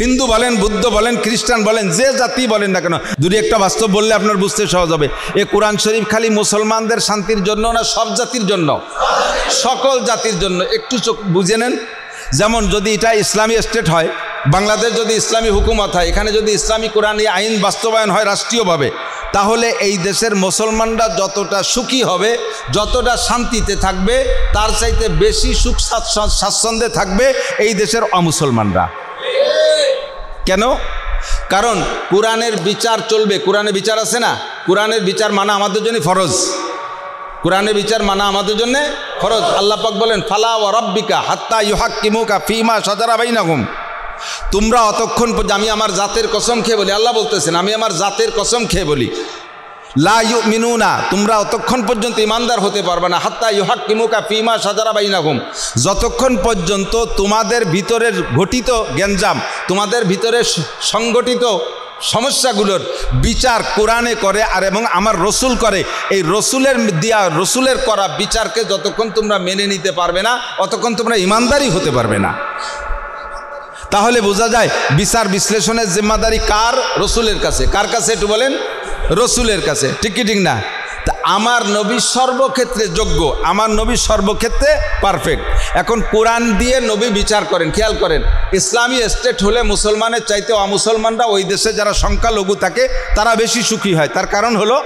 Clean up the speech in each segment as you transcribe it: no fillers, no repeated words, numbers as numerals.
হিন্দু বলেন, বুদ্ধ বলেন, খ্রিস্টান বলেন, যে জাতি বলেন না কেন, দুই একটা বাস্তব বললে আপনার বুঝতে সহজ হবে। এ কোরআন শরীফ খালি মুসলমানদের শান্তির জন্য না, সব জাতির জন্য, সকল জাতির জন্য। একটু চোখ বুঝে নেন। যেমন যদি এটা ইসলামী স্টেট হয়, বাংলাদেশ যদি ইসলামী হুকুমত হয়, এখানে যদি ইসলামী কোরআনী আইন বাস্তবায়ন হয় রাষ্ট্রীয়ভাবে, তাহলে এই দেশের মুসলমানরা যতটা সুখী হবে, যতটা শান্তিতে থাকবে, তার চাইতে বেশি সুখ স্বাচ্ছন্দ্যে থাকবে এই দেশের অমুসলমানরা। কেন? কারণ কোরআনের বিচার চলবে। কোরআনের বিচার আছে না, কোরআনের বিচার মানা আমাদের জন্য ফরজ। কোরআনের বিচার মানা আমাদের জন্য ফরজ। আল্লাহ পাক বলেন, ফালা ওয়া রাব্বিকা হাত্তা ইউহাক্কিমুকা ফীমা শাজারা বাইনাহুম। তোমরা অতক্ষণ, আমি আমার জাতের কসম খেয়ে বলি, আল্লাহ বলতেছেন, আমি আমার জাতের কসম খেয়ে বলি, লা ইউমিনুনা, তোমরা অতক্ষণ পর্যন্ত ইমানদার হতে পারবে না, হাত্তা ইউহাক্কিমুকা ফীমা শাজারা বাইনাহুম, যতক্ষণ পর্যন্ত তোমাদের ভিতরের ঘটিত গ্যাঞ্জাম, তোমাদের ভিতরে সংগঠিত সমস্যাগুলোর বিচার কোরআনে করে আর এবং আমার রসুল করে, এই রসুলের করা বিচারকে যতক্ষণ তোমরা মেনে নিতে পারবে না, অতক্ষণ তোমরা ইমানদারই হতে পারবে না। তাহলে বোঝা যায় বিচার বিশ্লেষণের জিম্মাদারি কার? রসুলের কাছে। কার কাছে একটু বলেন? রসুলের কাছে। ঠিক কি ঠিক না? তা আমার নবী সর্বক্ষেত্রে যোগ্য, আমার নবী সর্বক্ষেত্রে পারফেক্ট। এখন কোরআন দিয়ে নবী বিচার করেন। খেয়াল করেন, ইসলামী স্টেট হলে মুসলমানের চাইতে অমুসলমানরা, ওই দেশে যারা সংখ্যালঘু থাকে তারা বেশি সুখী হয়। তার কারণ হলো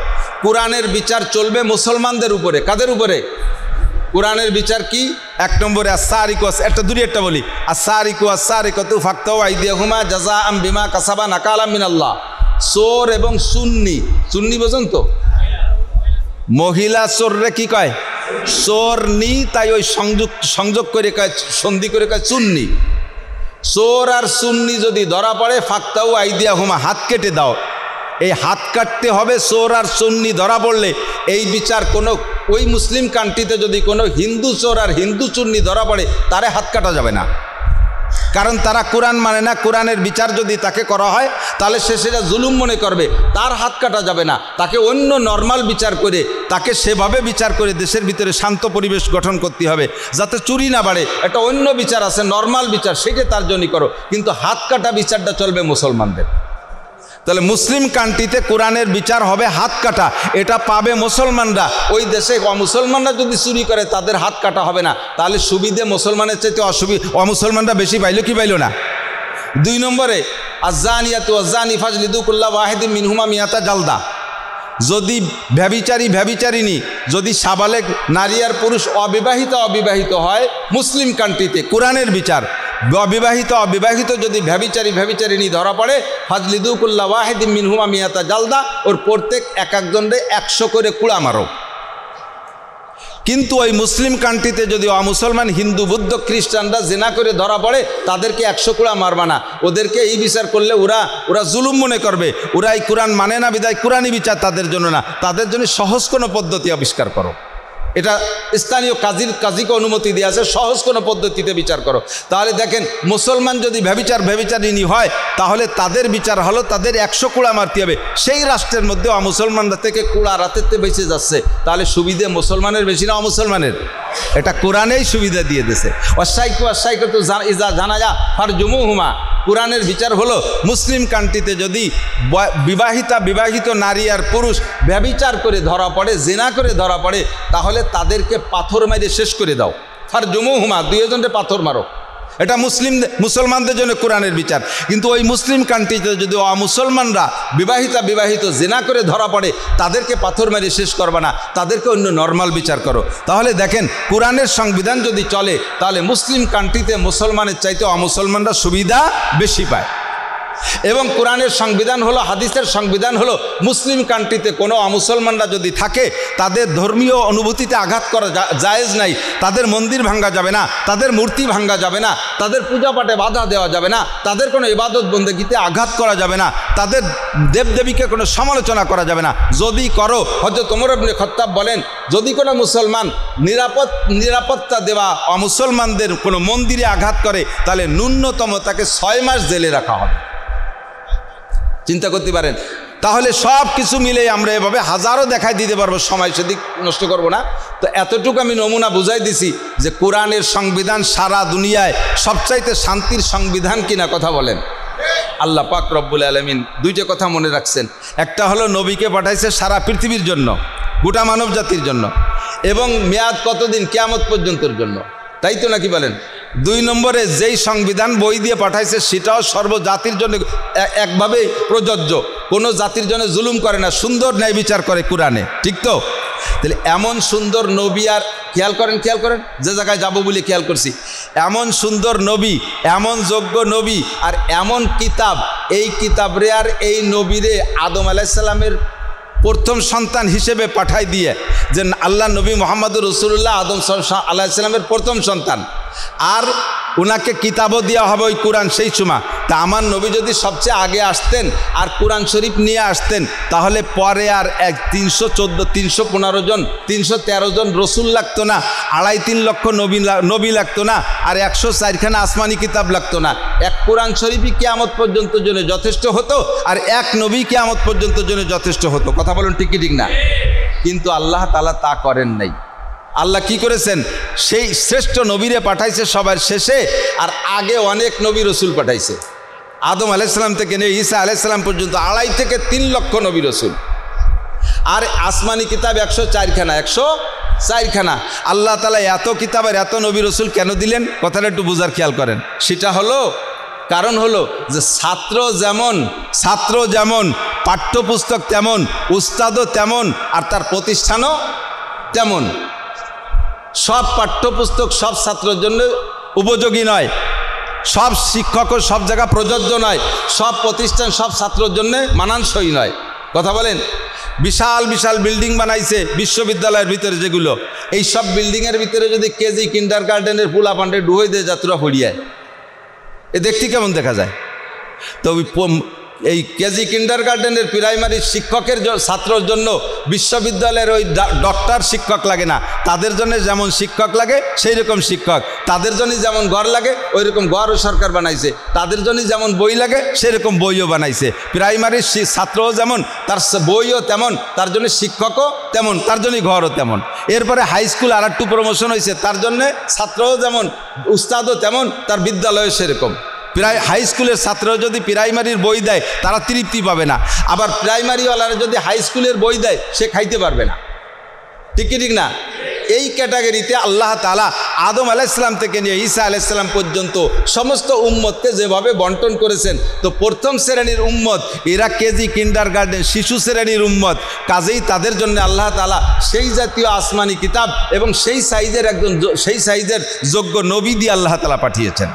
কোরআনের বিচার চলবে মুসলমানদের উপরে। কাদের উপরে? কোরআনের বিচার কি? এক নম্বরে আস-সারিকু, একটা দূরে একটা বলি, আস-সারিকু আস-সারিকাতু ফাকতাউ আইদিয়াহুমা জাযাআম বিমা কাসাবা নাকালাম মিনাল্লাহ। চোর এবং সুন্নি, সুন্নি বোঝেন তো? মহিলা চোররে কি কয়? চোরনি। তাই ওই সংযোগ করে কয়, সন্ধি করে কয় চুন্নি। চোর আর সুন্নি যদি ধরা পড়ে, ফাকতাউ আইদিয়াহুমা, হাত কেটে দাও। এই হাত কাটতে হবে চোর আর সুন্নি ধরা পড়লে। এই বিচার কোনো ওই মুসলিম কান্ট্রিতে যদি কোনো হিন্দু চোর আর হিন্দু চুন্নি ধরা পড়ে, তারে হাত কাটা যাবে না, কারণ তারা কোরআন মানে না। কোরআনের বিচার যদি তাকে করা হয়, তাহলে সে সেটা জুলুম মনে করবে, তার হাত কাটা যাবে না। তাকে অন্য নর্মাল বিচার করে, তাকে সেভাবে বিচার করে দেশের ভিতরে শান্ত পরিবেশ গঠন করতে হবে, যাতে চুরি না বাড়ে। একটা অন্য বিচার আছে, নর্মাল বিচার, সেটা তার জন্যই করো, কিন্তু হাত কাটা বিচারটা চলবে মুসলমানদের। তাহলে মুসলিম কান্ট্রিতে কোরআনের বিচার হবে হাত কাটা, এটা পাবে মুসলমানরা। ওই দেশে অমুসলমানরা যদি চুরি করে, তাদের হাত কাটা হবে না। তাহলে সুবিধে মুসলমানের চাইতে অমুসলমানরা বেশি পাইল কি পাইল না? দুই নম্বরে আয-যানিয়াতু ওয়াজ-যানি ফাজলিদু কুল্লা ওয়াহিদিন মিনহুমা মিয়াতা জালদা। যদি ব্যভিচারিণী, যদি সাবালেগ নারী আর পুরুষ অবিবাহিত হয় মুসলিম কান্ট্রিতে, কোরআনের বিচার, অবিবাহিত যদি ব্যভিচারিণী ধরা পড়ে, ফাজলিদু কুল্লা ওয়াহিদিন মিনহুমা মিয়াতা জালদা, ওর প্রত্যেক একজনরে 100 করে কুড়া মারো। কিন্তু ওই মুসলিম কান্ট্রিতে যদি অমুসলমান হিন্দু বুদ্ধ খ্রিস্টানরা জেনা করে ধরা পড়ে, তাদেরকে 100 কুড়া মারবা না। ওদেরকে এই বিচার করলে ওরা জুলুম মনে করবে। ওরা এই কোরআন মানে না, বিদায় কোরআনই বিচার তাদের জন্য না। তাদের জন্য সহজ কোনো পদ্ধতি আবিষ্কার করো। এটা স্থানীয় কাজীকে অনুমতি দিয়ে আছে, সহজ কোনো পদ্ধতিতে বিচার করো। তাহলে দেখেন, মুসলমান যদি ব্যভিচারিণী হয়, তাহলে তাদের বিচার হলো তাদের 100 কুড়া মারতে হবে। সেই রাষ্ট্রের মধ্যে অমুসলমানরা থেকে কুড়া রাতেতে বেঁচে যাচ্ছে, তাহলে সুবিধে মুসলমানের বেশি না অমুসলমানের? এটা কোরআনেই সুবিধা দিয়ে দিয়েছে। ওয়াসাইকু ইজা জানাজা ফারজুমুহুমা। কোরআনের বিচার হলো মুসলিম কান্ট্রিতে যদি বিবাহিত নারী আর পুরুষ ব্যভিচার করে ধরা পড়ে, জেনা করে ধরা পড়ে, তাহলে তাদেরকে পাথর মেরে শেষ করে দাও। ফারজুমুহুমা, দুইজনকে পাথর মারো। এটা মুসলমানদের জন্য কোরআনের বিচার। কিন্তু ওই মুসলিম কান্ট্রিতে যদি অমুসলমানরা বিবাহিত জেনা করে ধরা পড়ে, তাদেরকে পাথর মেরে শেষ করবে না, তাদেরকে অন্য নর্মাল বিচার করো। তাহলে দেখেন, কোরআনের সংবিধান যদি চলে, তাহলে মুসলিম কান্ট্রিতে মুসলমানের চাইতে অমুসলমানরা সুবিধা বেশি পায়। এবং কোরআনের সংবিধান হলো, হাদিসের সংবিধান হলো, মুসলিম কান্ট্রিতে কোনো অমুসলমানরা যদি থাকে, তাদের ধর্মীয় অনুভূতিতে আঘাত করা জায়েজ নাই। তাদের মন্দির ভাঙ্গা যাবে না, তাদের মূর্তি ভাঙ্গা যাবে না, তাদের পূজা পাঠে বাধা দেওয়া যাবে না, তাদের কোনো ইবাদত বন্দেগীতে আঘাত করা যাবে না, তাদের দেবদেবীকে কোনো সমালোচনা করা যাবে না। যদি করো, হযরত ওমর ইবনে খাত্তাব বলেন, যদি কোনো মুসলমান নিরাপত্তা দেওয়া অমুসলমানদের কোনো মন্দিরে আঘাত করে, তাহলে ন্যূনতম তাকে 6 মাস জেলে রাখা হবে। চিন্তা করতে পারেন। তাহলে সব কিছু মিলে আমরা এভাবে হাজারো দেখাই দিতে পারবো, সময় সেদিক নষ্ট করব না। তো এতটুকু আমি নমুনা বুঝাই দিছি যে কোরআনের সংবিধান সারা দুনিয়ায় সবচাইতে শান্তির সংবিধান কিনা, কথা বলেন। আল্লাহ পাক রব্বুল আলামিন দুইটা কথা মনে রাখছেন। একটা হলো নবীকে পাঠাইছে সারা পৃথিবীর জন্য, গোটা মানব জাতির জন্য, এবং মেয়াদ কতদিন? কিয়ামত পর্যন্তর জন্য, তাই তো নাকি বলেন? 2 নম্বরে যেই সংবিধান বই দিয়ে পাঠাইছে সেটাও সর্বজাতির জন্য একভাবেই প্রযোজ্য, কোনো জাতির জন্য জুলুম করে না, সুন্দর ন্যায় বিচার করে কোরআনে, ঠিক তো? তাহলে এমন সুন্দর নবী, আর খেয়াল করেন যে জায়গায় যাব বলে খেয়াল করছি, এমন সুন্দর নবী, এমন যোগ্য নবী, আর এমন কিতাব, এই কিতাবরে আর এই নবীরে আদম আলাইহিস সালামের প্রথম সন্তান হিসেবে পাঠাই দিয়ে, যে আল্লাহ নবী মুহাম্মদুর রাসূলুল্লাহ আদম আলাইহিস সালামের প্রথম সন্তান, আর ওনাকে কিতাবও দেওয়া হবে ওই কোরআন সেই সময়। তা আমার নবী যদি সবচেয়ে আগে আসতেন আর কোরআন শরীফ নিয়ে আসতেন, তাহলে পরে আর 315 জন 313 জন রসুল লাগতো না, 2.5-3 লক্ষ নবী লাগতো না, আর 104খানা আসমানি কিতাব লাগতো না। এক কোরআন শরীফই কিয়ামত পর্যন্ত জন্য যথেষ্ট হতো, আর এক নবী কিয়ামত পর্যন্ত জন্য যথেষ্ট হতো। কথা বলুন ঠিক কি ঠিক না? কিন্তু আল্লাহ তাআলা তা করেন নাই। আল্লাহ কি করেছেন? সেই শ্রেষ্ঠ নবীরে পাঠাইছে সবার শেষে, আর আগে অনেক নবী রসুল পাঠাইছে। আদম আলাইহিস সালাম থেকে নিয়ে ঈসা আলাইহিস সালাম পর্যন্ত 2.5 থেকে 3 লক্ষ নবী রসুল, আর আসমানি কিতাব 104খানা। আল্লাহ তাআলা এত কিতাবের এত নবী রসুল কেন দিলেন? কথাটা একটু বোঝার খেয়াল করেন। সেটা হলো, কারণ হলো যে ছাত্র যেমন, পাঠ্যপুস্তক তেমন, উস্তাদও তেমন, আর তার প্রতিষ্ঠানও তেমন। সব পাঠ্যপুস্তক সব ছাত্রের জন্য উপযোগী নয়, সব শিক্ষকও সব জায়গা প্রযোজ্য নয়, সব প্রতিষ্ঠান সব ছাত্রের জন্য মানানসই নয়। কথা বলেন। বিশাল বিশাল বিল্ডিং বানাইছে বিশ্ববিদ্যালয়ের ভিতরে, যেগুলো এই সব বিল্ডিংয়ের ভিতরে যদি কেজি কিন্ডারগার্টেনের পুলা পান্ডে ডুবে দিয়ে যাত্রা হরিয়ায়, এ দেখতে কেমন দেখা যায়? তো এই কেজি কিন্ডারগার্টেনের প্রাইমারি শিক্ষকের ছাত্রর জন্য বিশ্ববিদ্যালয়ের ওই ডক্টর শিক্ষক লাগে না, তাদের জন্য যেমন শিক্ষক লাগে সেই রকম শিক্ষক, তাদের জন্য যেমন ঘর লাগে ওই রকম ঘরও সরকার বানাইছে, তাদের জন্য যেমন বই লাগে সেই রকম বইও বানাইছে। প্রাইমারির ছাত্রও যেমন, তার বইও তেমন, তার জন্য শিক্ষকও তেমন, তার জন্য ঘরও তেমন। এরপরে হাই স্কুল আর একটু প্রমোশন হয়েছে, তার জন্যে ছাত্রও যেমন, উস্তাদও তেমন, তার বিদ্যালয়ও সেরকম। হাই স্কুলের ছাত্ররা যদি প্রাইমারির বই দেয় তারা তৃপ্তি পাবে না, আবার প্রাইমারিওয়ালারা যদি হাই স্কুলের বই দেয় সে খাইতে পারবে না, ঠিক কি ঠিক না? এই ক্যাটাগরিতে আল্লাহ তাআলা আদম আলাইহিস সালাম থেকে নিয়ে ঈসা আলাইহিস সালাম পর্যন্ত সমস্ত উম্মতকে যেভাবে বন্টন করেছেন, তো প্রথম শ্রেণীর উম্মত এরা কেজি কিন্ডারগার্টেন শিশু শ্রেণীর উম্মত, কাজেই তাদের জন্য আল্লাহ তাআলা সেই জাতীয় আসমানি কিতাব এবং সেই সাইজের যোগ্য নবী দিয়ে আল্লাহ তাআলা পাঠিয়েছেন।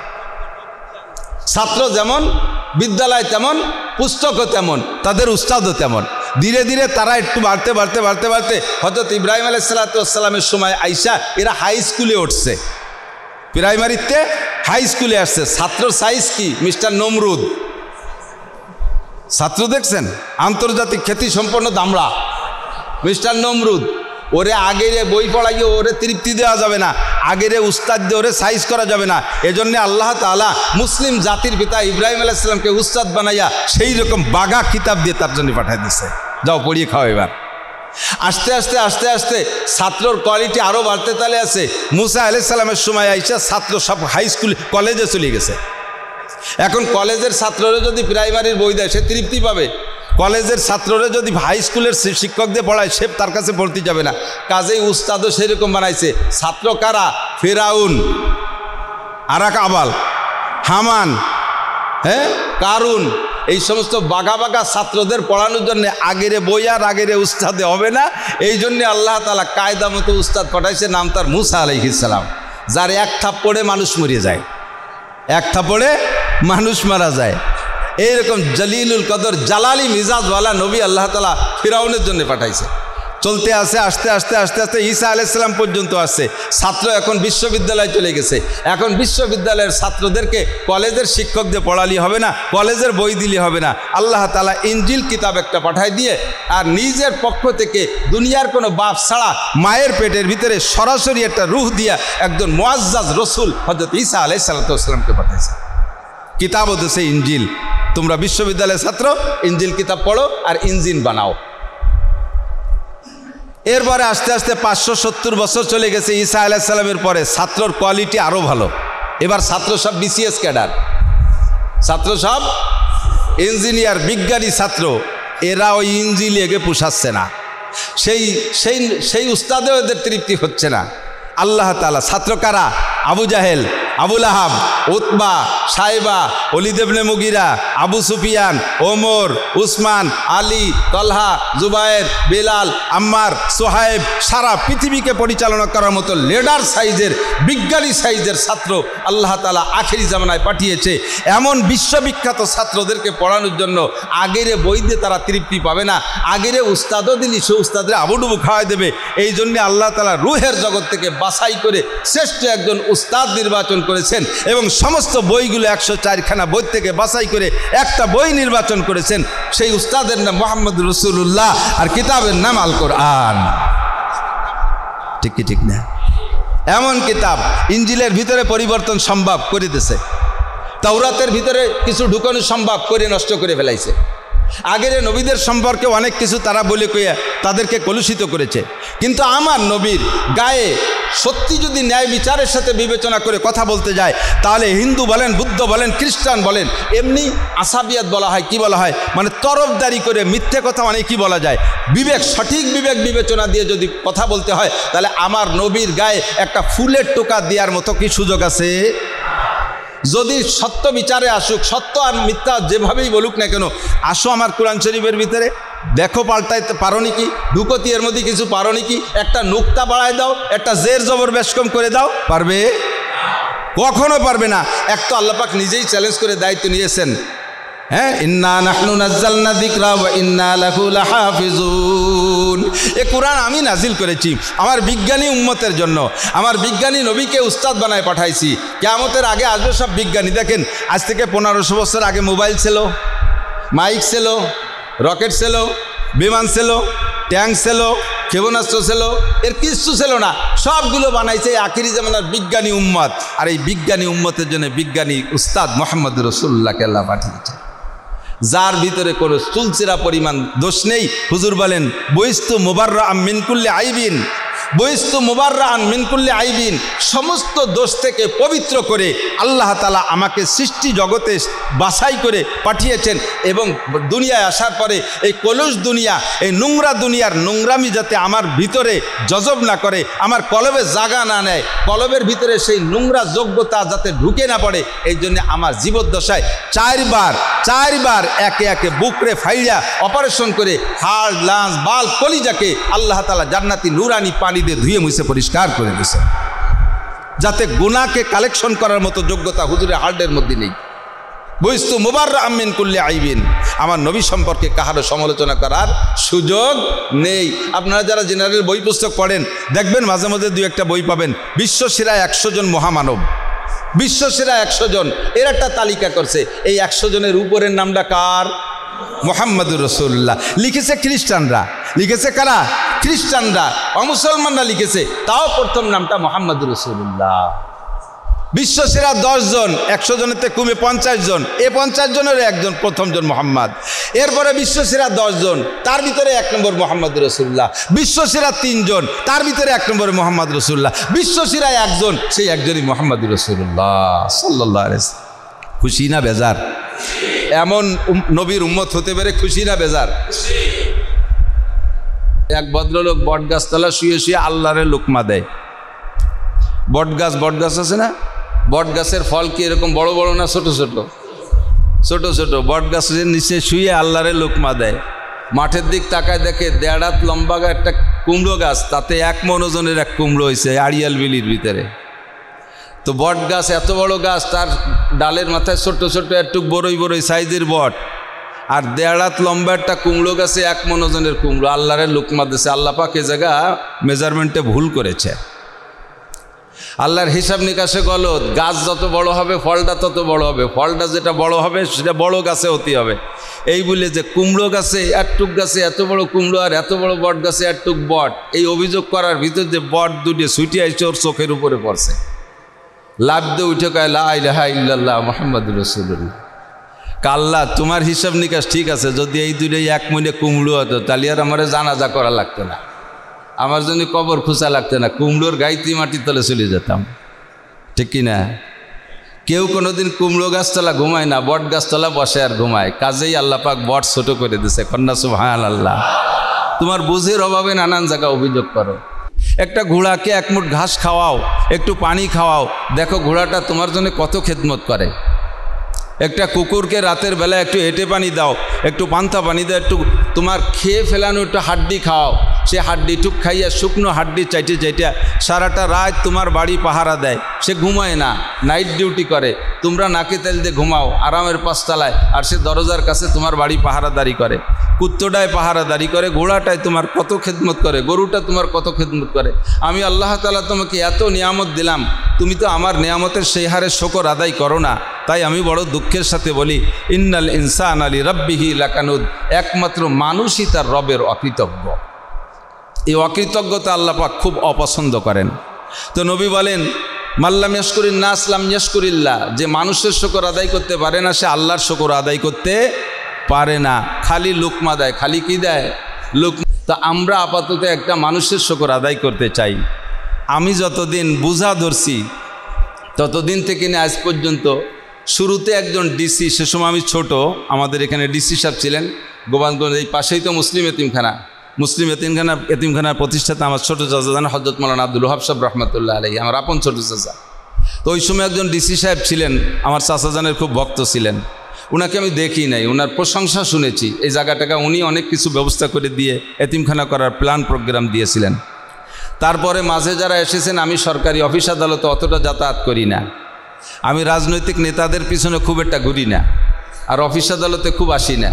ছাত্র যেমন, বিদ্যালয় তেমন, পুস্তকও তেমন, তাদের উস্তাদও তেমন। ধীরে ধীরে তারা একটু বাড়তে হযরত ইব্রাহিম আলাইহিস সালামের সময় আইসা এরা হাই স্কুলে উঠছে, প্রাইমারিতে হাই স্কুলে আসছে। ছাত্র সাইজ কি? মিস্টার নমরুদ ছাত্র দেখছেন, আন্তর্জাতিক খ্যাতি সম্পন্ন দামড়া মিস্টার নমরুদ। ওরে আগের বই পড়াইয়ে ওরে তৃপ্তি দেওয়া যাবে না, আগের উস্তাদ দিয়ে ওরে সাইজ করা যাবে না। এজন্য আল্লাহ তাআলা মুসলিম জাতির পিতা ইব্রাহিম আলাইহিস সালামকে উস্তাদ বানাইয়া সেই রকম বাগা কিতাব দিয়ে তার জন্য পাঠিয়ে দিছে, যাও পড়িয়ে খাও। এবার আস্তে আস্তে ছাত্রর কোয়ালিটি আরও বাড়তে তালে আছে। মুসা আলাইহিস সালামের সময় আইসা ছাত্র সব হাই স্কুল কলেজে চলে গেছে। এখন কলেজের ছাত্ররা যদি প্রাইমারির বই দেয় সে তৃপ্তি পাবে, কলেজের ছাত্ররা যদি হাই স্কুলের শিক্ষক দিয়ে পড়ায় সে তার কাছে পড়তে যাবে না। কাজেই উস্তাদও সেরকম বানাইছে। ছাত্র কারা? ফেরাউন, আরাক আবাল, হামান, কারুন, এই সমস্ত বাঘা ছাত্রদের পড়ানোর জন্য আগের বই আর আগের উস্তাদে হবে না। এই জন্যে আল্লাহ তাআলা কায়দা মতো উস্তাদ পাঠাইছে, নাম তার মুসা আলাইহিস সালাম, যার এক থাপ্পড়ে মানুষ মরিয়ে যায়, এক থাপ্পড়ে মানুষ মারা যায়। এইরকম জলিলুল কদর জালালি মিজাজওয়ালা নবী আল্লাহ তাআলা ফিরাউনের জন্য পাঠাইছে। চলতে আসে আস্তে আস্তে ঈসা আলাইহিস সালাম পর্যন্ত আসছে। ছাত্র এখন বিশ্ববিদ্যালয়ে চলে গেছে। এখন বিশ্ববিদ্যালয়ের ছাত্রদেরকে কলেজের শিক্ষক দিয়ে পড়ালি হবে না, কলেজের বই দিলে হবে না। আল্লাহ তাআলা ইনজিল কিতাব একটা পাঠাই দিয়ে আর নিজের পক্ষ থেকে দুনিয়ার কোনো বাপ ছাড়া মায়ের পেটের ভিতরে সরাসরি একটা রূহ দিয়া একজন মুআজ্জাজ রসুল হযরত ঈসা আলাইহিস সালামকে পাঠাইছে। কিতাবও দিয়েছে ইনজিল। তোমরা বিশ্ববিদ্যালয়ের ছাত্র ইনজিল কিতাব পড়ো আর ইঞ্জিন বানাও। এরপরে আস্তে আস্তে 570 বছর চলে গেছে ঈসা আলাইহিস সালামের পরে। ছাত্রর কোয়ালিটি আরও ভালো। এবার ছাত্র সব বিসিএস ক্যাডার, ছাত্র সব ইঞ্জিনিয়ার বিজ্ঞানী ছাত্র এরা ওই ইঞ্জিনিয়ারকে পোষাচ্ছে না, সেই সেই সেই উস্তাদেও এদের তৃপ্তি হচ্ছে না। আল্লাহ তাআলা ছাত্র কারা? আবু জাহেল, আবুল আহাব, উতবা, সাইবা, ওলিদ ইবনে মুগিরা, আবু সুফিয়ান, ওমর, উসমান, আলী, তলহা, জুবায়ের, বিলাল, আম্মার, সোহাইব, সারা পৃথিবীকে পরিচালনা করার মতো লিডার সাইজের বিজ্ঞানী সাইজের ছাত্র আল্লাহ তাআলা আখেরি জামানায় পাঠিয়েছে। এমন বিশ্ববিখ্যাত ছাত্রদেরকে পড়ানোর জন্য আগের বই দিয়ে তারা তৃপ্তি পাবে না, আগের উস্তাদও দিলি সে উস্তাদের আবুডুবু খাওয়াই দেবে। এই জন্য আল্লাহ তাআলা রুহের জগৎ থেকে বাছাই করে শ্রেষ্ঠ একজন উস্তাদ নির্বাচন করেছেন এবং সমস্ত বইগুলো 104খানা বই থেকে বাছাই করে একটা বই নির্বাচন করেছেন। সেই উস্তাদের নাম মুহাম্মদ রাসূলুল্লাহ আর কিতাবের নাম আল কোরআন। ঠিক কি ঠিক না? এমন কিতাব ইঞ্জিলের ভিতরে পরিবর্তন সম্ভব করে দিয়েছে, তাওরাতের ভিতরে কিছু ঢুকানো সম্ভব করে নষ্ট করে ফেলাইছে। আগের নবীদের সম্পর্কে অনেক কিছু তারা বলে কইয়া তাদেরকে কলুষিত করেছে, কিন্তু আমার নবীর গায়ে সত্যি যদি ন্যায় বিচারের সাথে বিবেচনা করে কথা বলতে যায় তাহলে হিন্দু বলেন, বুদ্ধ বলেন, খ্রিস্টান বলেন, এমনি আসাবিয়াত বলা হয়। কি বলা হয়? মানে তরফদারি করে মিথ্যে কথা অনেকই বলা যায়। বিবেক, সঠিক বিবেক বিবেচনা দিয়ে যদি কথা বলতে হয় তাহলে আমার নবীর গায়ে একটা ফুলের টোকা দেওয়ার মতো কি সুযোগ আছে? যদি সত্য বিচারে আসুক, সত্য আর মিথ্যা যেভাবেই বলুক না কেন, আসো আমার কোরআন শরীফের ভিতরে দেখো পাল্টাইতে পারো নাকি, ঢুকতি এর মধ্যে কিছু পারো নাকি, একটা নুক্তা বাড়ায় দাও, একটা জের জবর বেশ কম করে দাও, পারবে? কখনো পারবে না। এক তো আল্লাহ পাক নিজেই চ্যালেঞ্জ করে দায়িত্ব নিয়েছেন, হ্যাঁ, ইন্না নাহনু নাযালনা যিকরা ওয়া ইন্না লাহু লাহাফিজুন। এ কোরআন আমি নাজিল করেছি আমার বিজ্ঞানী উম্মতের জন্য, আমার বিজ্ঞানী নবীকে উস্তাদ বানায় পাঠাইছি। কিয়ামতের আগে আসবে সব বিজ্ঞানী। দেখেন, আজ থেকে 1500 বছর আগে মোবাইল ছিল, মাইক ছিল, রকেট ছিল, বিমান ছিল, ট্যাঙ্ক ছিল, ক্ষেপণাস্ত্র ছিল, এর কিচ্ছু ছিল না। সবগুলো বানাইছে আখিরি জামানার বিজ্ঞানী উম্মত। আর এই বিজ্ঞানী উম্মতের জন্য বিজ্ঞানী উস্তাদ মুহাম্মদ রাসূলুল্লাহকে আল্লাহ পাঠিয়েছে, যার ভিতরে কোনো চুলচিরা পরিমাণ দোষ নেই। হুজুর বলেন, বইস্তু মুবাররাআন মিন কুল্লি আইবিন, বইস্তু মুবাররাআন মিন কুল্লি আইবিন, সমস্ত দোষ থেকে পবিত্র করে আল্লাহ তাআলা আমাকে সৃষ্টি জগতে বাছাই করে পাঠিয়েছেন। এবং দুনিয়ায় আসার পরে এই কলুষ দুনিয়া, এই নোংরা দুনিয়ার নোংরামি যাতে আমার ভিতরে জজব না করে, আমার কলবে জাগা না নেয়, কলবের ভিতরে সেই নোংরা যোগ্যতা যাতে ঢুকে না পড়ে, এই জন্য আমার জীবদ্দশায় চারবার একে একে বুকরে ফাইয়া অপারেশন করে হাড়, লাঞ্চ, বাল, কলিজাকে আল্লাহ তাআলা জান্নাতি নুরানি পানি দিয়ে ধুয়ে মুছে পরিষ্কার করে দিয়েছে, যাতে গুনাহকে কালেকশন করার মতো যোগ্যতা হুজুরের হার্টের মধ্যে নেই। বইস্তু মুবাররাআন মিন কুল্লি আইবিন, আমার নবী সম্পর্কে কাহারও সমালোচনা করার সুযোগ নেই। আপনারা যারা জেনারেল বই পুস্তক পড়েন দেখবেন মাঝে মাঝে দুই একটা বই পাবেন, বিশ্বসেরা 100 জন মহামানব, বিশ্বসেরা 100 জন, এর একটা তালিকা করছে। এই 100 জনের উপরের নামটা কার? মুহাম্মদুর রাসূলুল্লাহ। লিখেছে খ্রিস্টানরা, লিখেছে কারা? খ্রিস্টানরা, অমুসলমানরা লিখেছে, তাও প্রথম নামটা মুহাম্মদুর রাসূলুল্লাহ। বিশ্বসেরা 10 জন, 100 জনেতে কমে 50 জন, এই 50 জনের একজন প্রথম জন মুহাম্মদ। এরপরে বিশ্বসেরা 10 জন, তার ভিতরে 1 নম্বর মুহাম্মদুর রাসূলুল্লাহ। বিশ্বসেরা 3 জন, তার ভিতরে 1 নম্বরে মুহাম্মদ রাসূলুল্লাহ। বিশ্বসেরা 1 জন, সেই একজনই মুহাম্মদুর রাসূলুল্লাহ সাল্লাল্লাহু আলাইহি ওয়াসাল্লাম। খুশি না বেজার? এমন নবীর উম্মত হতে পেরে খুশি না বেজার? এক ভদ্রলোক বটগাছতলা শুয়ে শুয়ে আল্লাহরে লোকমা দেয়। বটগাছ আছে না, বটগাছের ফল কি এরকম বড় বড় না ছোট ছোট? ছোট ছোট। বটগাছের নিচে শুয়ে আল্লাহরে লোকমা দেয়। মাঠের দিক তাকায় দেখে 1.5 হাত লম্বা একটা কুমড়ো গাছ, তাতে 1 মণ ওজনের এক কুমড়ো হয়েছে আড়িয়াল বিলির ভিতরে। তো বট গাছ এত বড় গাছ, তার ডালের মাথায় ছোট্ট ছোট্ট একটু বড়ই সাইজের বট, আর 1.5 হাত লম্বা একটা কুমড়ো গাছে 1 মণ ওজনের কুমড়ো। আল্লাহরে লোকমা দিয়েছে। আল্লাহ পাক এ জায়গা মেজারমেন্টে ভুল করেছে। আল্লাহর হিসাব নিকাশে গলত। গাছ যত বড় হবে ফলটা তত বড় হবে, ফলটা যেটা বড় হবে সেটা বড় গাছে হতে হবে। এই বলে যে কুমড়ো গাছে একটুক গাছে এত বড় কুমড়ো আর এত বড় বট গাছে একটুক বট, এই অভিযোগ করার ভিতর যে বট দুটি ছুটি আইছে ওর চোখের উপরে পড়ছে। লাভ দিয়ে উঠে কয় লা ইলাহা ইল্লাল্লাহ মুহাম্মাদুর রাসূলুল্লাহ। কাল্লা তোমার হিসাব নিকাশ ঠিক আছে, যদি এই দুটোই 1 মণে কুমড়ো হতো তাহলে আর আমার জানাজা করা লাগতো না, আমার জন্য কবর খুঁজা লাগতো না, কুমড়োর গাইতি মাটির তলে চলে যেতাম। ঠিক কিনা? কেউ কোনোদিন কুমড়ো গাছতলা ঘুমায় না, বট গাছতলা বসে আর ঘুমায়। কাজেই আল্লাহ পাক বট ছোট করে দিছে। কন্যা সুবহানাল্লাহ। তোমার বুঝের অভাবে নানান জায়গায় অভিযোগ করো। একটা ঘোড়াকে এক মুঠ ঘাস খাওয়াও, একটু পানি খাওয়াও, দেখো ঘোড়াটা তোমার জন্য কত খেদমত করে। একটা কুকুরকে রাতের বেলা একটু হেঁটে পানি দাও, একটু পান্তা পানি দাও, একটু তোমার খেয়ে ফেলানো একটু হাড্ডি খাওয়াও, সে হাড্ডি টুক খাইয়া শুকনো হাড্ডি চাইটে চাইটে সারাটা রাত তোমার বাড়ি পাহারা দেয়। সে ঘুমায় না, নাইট ডিউটি করে। তোমরা নাকে তেল দিয়ে ঘুমাও আরামের পাঁচতলায়, আর সে দরজার কাছে তোমার বাড়ি পাহারাদারি করে। কুত্তটায় পাহারাদারি করে, ঘোড়াটায় তোমার কত খেদমত করে, গরুটা তোমার কত খেদমত করে। আমি আল্লাহ তাআলা তোমাকে এত নিয়ামত দিলাম, তুমি তো আমার নিয়ামতের সেই হারে শকর আদায় করো না। তাই আমি বড় দুঃখের সাথে বলি, ইন্নাল ইনসানা লিরাব্বিহি লাকানুদ, একমাত্র মানুষই তার রবের অকৃতজ্ঞ। এই অকৃতজ্ঞতা আল্লাহ পাক খুব অপছন্দ করেন। তো নবী বলেন, মাল্লাম ইয়াশকুরিন নাস লাম ইয়াশকুরিল্লাহ, যে মানুষের শকর আদায় করতে পারে না সে আল্লাহর শকর আদায় করতে পারে না। খালি লুকমা দেয়, খালি কি দেয়? লুকমা। তা আমরা আপাতত একটা মানুষের শকর আদায় করতে চাই। আমি যতদিন বুঝা ধরছি ততদিন থেকে নিয়ে আজ পর্যন্ত, শুরুতে একজন ডিসি, সে সময় আমি ছোট, আমাদের এখানে ডিসি সাহেব ছিলেন গোপালগঞ্জ, এই পাশেই তো মুসলিম এতিমখানা, মুসলিম এতিমখানার প্রতিষ্ঠাতা আমার ছোটো চাচা জান হযরত মাওলানা আব্দুল ওহাব সাহেব রহমতুল্লাহ আলাইহি, আমার আপন ছোটো চাচা। তো ওই সময় একজন ডিসি সাহেব ছিলেন, আমার চাচা জানের খুব ভক্ত ছিলেন। উনাকে আমি দেখি নাই, ওনার প্রশংসা শুনেছি। এই জায়গাটাকে উনি অনেক কিছু ব্যবস্থা করে দিয়ে এতিমখানা করার প্ল্যান প্রোগ্রাম দিয়েছিলেন। তারপরে মাঝে যারা এসেছেন, আমি সরকারি অফিস আদালতে অতটা যাতায়াত করি না, আমি রাজনৈতিক নেতাদের পিছনে খুব একটা ঘুরি না, আর অফিস আদালতে খুব আসি না।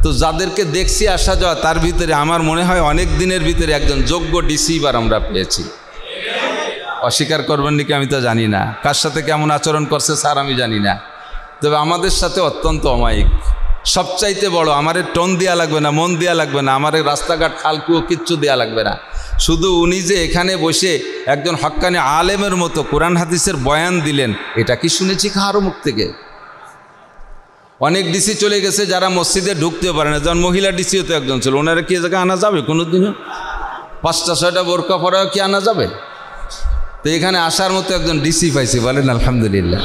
তো যাদেরকে দেখছি আসা যাওয়া, তার ভিতরে আমার মনে হয় অনেক দিনের ভিতরে একজন যোগ্য ডিসি এবার আমরা পেয়েছি। অস্বীকার করবেন নাকি আমি তো জানি না, কার সাথে কেমন আচরণ করছে স্যার আমি জানি না, তবে আমাদের সাথে অত্যন্ত অমায়িক। সবচাইতে বড়, আমারে টোন দেওয়া লাগবে না, মন দেওয়া লাগবে না, আমারে রাস্তাঘাট খালকুয়ো কিচ্ছু দেওয়া লাগবে না। শুধু উনি যে এখানে বসে একজন হক্কানি আলেমের মতো কোরআন হাদিসের বয়ান দিলেন, এটা কি শুনেছি কারো মুখ থেকে? অনেক ডিসি চলে গেছে যারা মসজিদে ঢুকতে পারে না, যেমন মহিলা ডিসিও তো একজন ছিল, ওনারা কি জায়গায় আনা যাবে কোনোদিনও? 5টা-6টা বোরকা পরাও কি আনা যাবে? তো এখানে আসার মতো একজন ডিসি পাইছি, বলেন আলহামদুলিল্লাহ।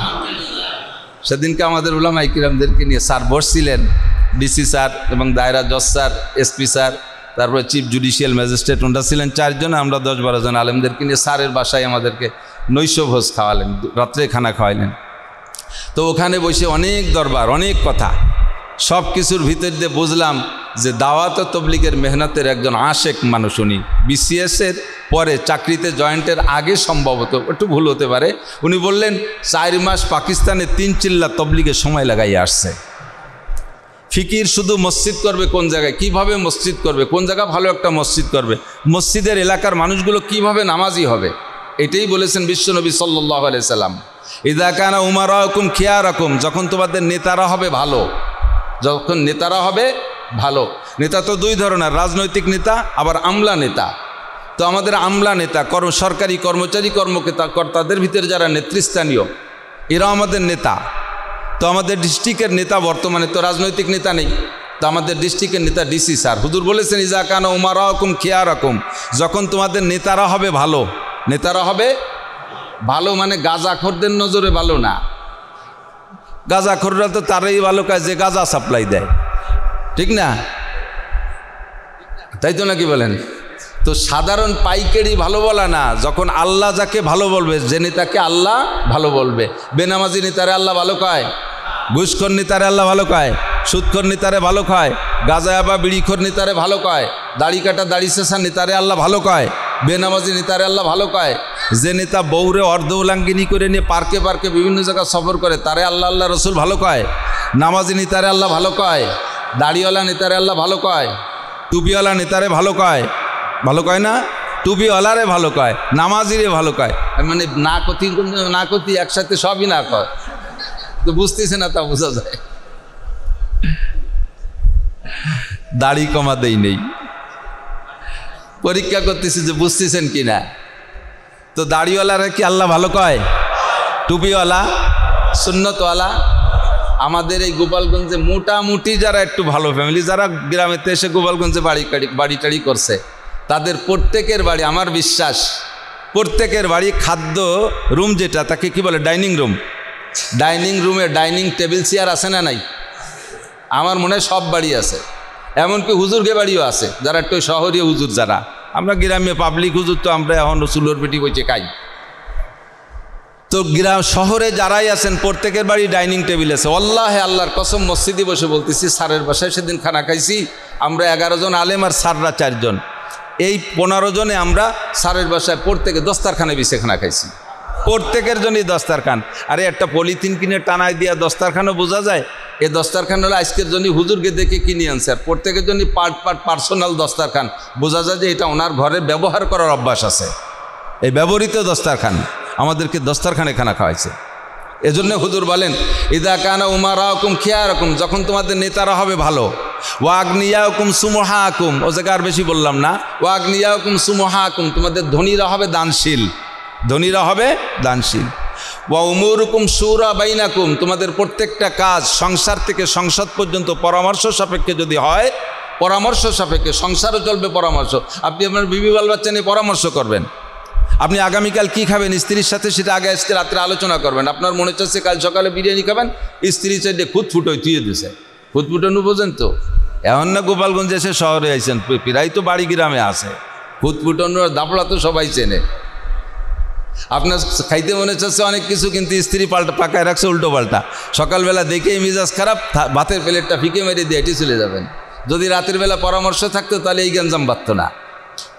সেদিনকে আমাদের উলামায়ে কিরামদেরকে নিয়ে স্যার বসছিলেন, ডিসি স্যার এবং দায়রা জজ স্যার, এসপি স্যার, তারপরে চিফ জুডিশিয়াল ম্যাজিস্ট্রেট, ওনারা ছিলেন 4 জন, আমরা 10-12 জন আলেমদেরকে নিয়ে স্যারের বাসায় আমাদেরকে নৈশভোজ খাওয়ালেন, রাত্রে খানা খাওয়াইলেন। তো ওখানে বসে অনেক দরবার, অনেক কথা, সব কিছুর ভিতর দিয়ে বুঝলাম যে দাওয়াত ও তবলিগের মেহনতের একজন আশেক মানুষ উনি। বিসিএসের পরে চাকরিতে জয়েন্টের আগে সম্ভবত, একটু ভুল হতে পারে, উনি বললেন 4 মাস পাকিস্তানে 3 চিল্লা তবলিগের সময় লাগাইয়ে আসছে। ফিকির শুধু মসজিদ করবে কোন জায়গায়, কিভাবে মসজিদ করবে, কোন জায়গা ভালো একটা মসজিদ করবে, মসজিদের এলাকার মানুষগুলো কিভাবে নামাজি হবে, এটাই বলেছেন বিশ্বনবী সাল্লাল্লাহু আলাইহি সাল্লাম। ইযা কানা উমারাকুম খিয়ারাকুম, যখন তোমাদের নেতারা হবে ভালো, যখন নেতারা হবে ভালো। নেতা তো 2 ধরনের, রাজনৈতিক নেতা আবার আমলা নেতা। তো আমাদের আমলা নেতা, সরকারি কর্মচারী কর্মকর্তাদের ভিতরে যারা নেতৃস্থানীয়, এরা আমাদের নেতা। তো আমাদের ডিস্ট্রিক্টের নেতা বর্তমানে তো রাজনৈতিক নেতা নেই, তো আমাদের ডিস্ট্রিক্টের নেতা ডিসি স্যার। হুজুর বলেছেন ইযা কানা উমারাকুম খিয়ারাকুম, যখন তোমাদের নেতারা হবে ভালো। নেতারা হবে ভালো মানে গাঁজাখোরদের নজরে ভালো না, গাঁজাখোররা তো তারাই ভালো কাজ যে গাঁজা সাপ্লাই দেয়, ঠিক না? তাই তো নাকি বলেন? তো সাধারণ পাইকারি ভালো বলা না, যখন আল্লাহ যাকে ভালো বলবে, যে নেতাকে আল্লাহ ভালো বলবে। বেনামাজি নেতারে আল্লাহ ভালো কয়, ঘুষখোর নেতারে আল্লাহ ভালো কয়, সুদখোর নেতারে ভালো কয়, গাঁজা বা বিড়িখোর নেতারে ভালো কয়, দাড়ি কাটা দাড়ি শেষা নেতারে আল্লাহ ভালো কয়, বেনামাজি নেতারে আল্লাহ ভালো কয়। যে নেতা বউরে অর্ধ উলাঙ্গিনী করে নিয়ে পার্কে পার্কে বিভিন্ন জায়গায় সফর করে, তারে আল্লাহ আল্লাহ রসুল ভালো কয়। নামাজি নেতারে আল্লাহ ভালো কয়, দাড়িওয়ালা নেতারে আল্লাহ ভালো কয়, টুপিওয়ালা নেতারে ভালো কয়, ভালো কয় না? টুপিওয়ালারে ভালো কয়, নামাজিরে ভালো কয়, মানে না কতি একসাথে সবই না কয়। তো বুঝতেছে না, তা বোঝা যায়। দাড়ি কমা দেই নেই, পরীক্ষা করতেছি যে বুঝতেছেন কি না। তো দাড়িওয়ালারা কি আল্লাহ ভালো কয়? টুপিওয়ালা, সুন্নতওয়ালা। আমাদের এই গোপালগঞ্জে মোটামুটি যারা একটু ভালো ফ্যামিলি, যারা গ্রামেতে এসে গোপালগঞ্জে বাড়ি টাড়ি করছে, তাদের প্রত্যেকের বাড়ি, আমার বিশ্বাস প্রত্যেকের বাড়ি খাদ্য রুম যেটা, তাকে কি বলে, ডাইনিং রুম, ডাইনিং রুমে ডাইনিং টেবিল চেয়ার আছে না নাই? আমার মনে হয় সব বাড়ি আছে, এমনকি হুজুরকে বাড়িও আছে, যারা একটু শহরে হুজুর, যারা আমরা গ্রামে পাবলিক হুজুর তো আমরা এখন চুলোর পেটি বইছে খাই। তো গ্রাম শহরে যারাই আছেন প্রত্যেকের বাড়ি ডাইনিং টেবিল আছে। আল্লাহে আল্লাহর কসম মসজিদে বসে বলতেছি, স্যারের বাসায় সেদিন খানা খাইছি আমরা 11 জন আলেম আর স্যাররা 4 জন, এই 15 জনে আমরা স্যারের বাসায় প্রত্যেকে দস্তারখানে বিছে খানা খাইছি, প্রত্যেকের জন্যই দস্তারখান। আরে একটা পলিথিন কিনে টানায় দিয়া দস্তারখানও বোঝা যায়, এই দস্তারখান হলো আজকের জন্য হুজুরকে দেখে কিনে আনছে, আর প্রত্যেকের জন্য পার্ট পার্সোনাল দস্তারখান, বোঝা যায় যে এটা ওনার ঘরে ব্যবহার করার অভ্যাস আছে। এই ব্যবহৃত দস্তারখান আমাদেরকে দস্তারখানে খানা খাওয়াইছে। এজন্য হুজুর বলেন, ইদা কানা উমারাকুম খিয়ারাকুম, যখন তোমাদের নেতারা হবে ভালো, ওয়াগনিয়াকুম সুমহাকুম, ও জায়গা আর বেশি বললাম না, ওয়াগনিয়াকুম সুমহাকুম, তোমাদের ধনীরা হবে দানশীল, ধনীরা হবে দানশীল। ওয়া উমুরুকুম শুরা বাইনাকুম, তোমাদের প্রত্যেকটা কাজ সংসার থেকে সংসদ পর্যন্ত পরামর্শ সাপেক্ষে যদি হয়, পরামর্শ সাপেক্ষে, সংসারও চলবে পরামর্শ। আপনি আপনার বিবি বাল বাচ্চা নিয়ে পরামর্শ করবেন, আপনি আগামীকাল কি খাবেন স্ত্রীর সাথে সেটা আগে আজকে রাত্রে আলোচনা করবেন। আপনার মনে হচ্ছে কাল সকালে বিরিয়ানি খাবেন, স্ত্রী চাইলে খুঁতফুটোয় তুইয়ে দিছে, খুঁতফুটানো বোঝেন তো, এমন না গোপালগঞ্জে এসে শহরে আইছেন, প্রায় তো বাড়ি গ্রামে আছে, খুঁতফুটানোর দাপড়া তো সবাই চেনে। আপনার খাইতে মনে হচ্ছে অনেক কিছু, কিন্তু স্ত্রী পাল্টা পাকায় রাখছে উল্টো পাল্টা, সকালবেলা দেখেই মিজাজ খারাপ, ভাতের প্লেটটা ফিকে মেরে দিয়ে এটি চলে যাবেন। যদি রাতের বেলা পরামর্শ থাকতো তাহলে এই গঞ্জাম বাঁধত না,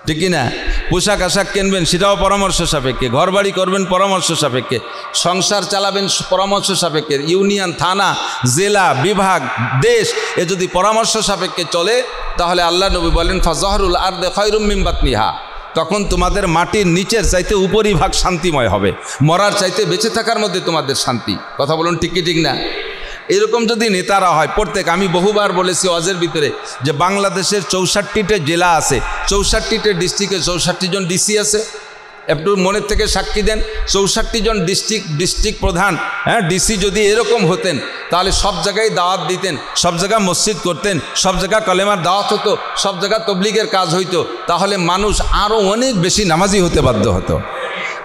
ঠিক না? পোশাক আশাক কিনবেন সেটাও পরামর্শ সাপেক্ষে, ঘর বাড়ি করবেন পরামর্শ সাপেক্ষে, সংসার চালাবেন পরামর্শ সাপেক্ষে, ইউনিয়ন, থানা, জেলা, বিভাগ, দেশ এ যদি পরামর্শ সাপেক্ষে চলে, তাহলে আল্লাহ নবী বলেন ফাজহরুল আরদে খায়রুম মিন বাতনিহা, তখন তোমাদের মাটির নিচের চাইতে উপরিভাগ শান্তিময় হবে, মরার চাইতে বেঁচে থাকার মধ্যে তোমাদের শান্তি। কথা বলুন ঠিক কি ঠিক না? এরকম যদি নেতারা হয় প্রত্যেক, আমি বহুবার বলেছি ওয়াজের ভিতরে যে বাংলাদেশের 64টা জেলা আছে, 64টা ডিস্ট্রিক্টে 64 জন ডিসি আছে, একটু মনের থেকে সাক্ষী দেন, 64 জন ডিস্ট্রিক্ট প্রধান, হ্যাঁ ডিসি যদি এরকম হতেন তাহলে সব জায়গায় দাওয়াত দিতেন, সব জায়গায় মসজিদ করতেন, সব জায়গায় কলেমার দাওয়াত হতো, সব জায়গায় তবলিগের কাজ হইতো, তাহলে মানুষ আরও অনেক বেশি নামাজি হতে বাধ্য হতো।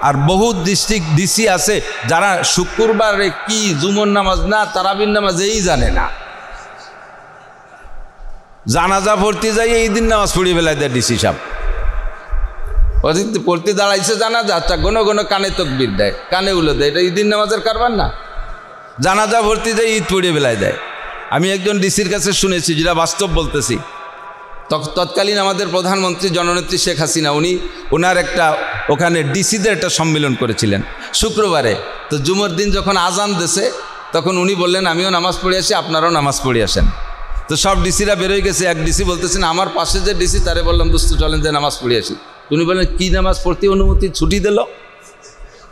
আর বহু ডিস্ট্রিক্ট ডিসি আছে যারা শুক্রবারে কি জুমর নামাজ না তারাবির নামাজ এই জানে না, জানাজা পড়তে যাই এই দিন নামাজ পড়িয়ে ফেলায় দেয় ডিসি সাহেব, পড়তে দাঁড়াইছে জানাজা, আচ্ছা ঘন ঘন কানে তকবির দেয়, কানে উলো দেয়, এটা ঈদিন নামাজের কারবার না। জানাজা ভর্তি যাই ঈদ পড়িয়ে বেলায় দেয়। আমি একজন ডিসির কাছে শুনেছি, যেটা বাস্তব বলতেছি, তৎকালীন আমাদের প্রধানমন্ত্রী জননেত্রী শেখ হাসিনা, ওনার একটা ওখানে ডিসিদের একটা সম্মেলন করেছিলেন শুক্রবারে। তো জুমার দিন যখন আজান দেছে তখন উনি বললেন আমিও নামাজ পড়ে আসি, আপনারাও নামাজ পড়ে আসেন। তো সব ডিসিরা বেরোয় গেছে, এক ডিসি বলতেছেন আমার পাশে যে ডিসি তারে বললাম দোস্ত চলেন যে নামাজ পড়ে আসি। উনি বললেন কি নামাজ পড়তে অনুমতি ছুটি দিল?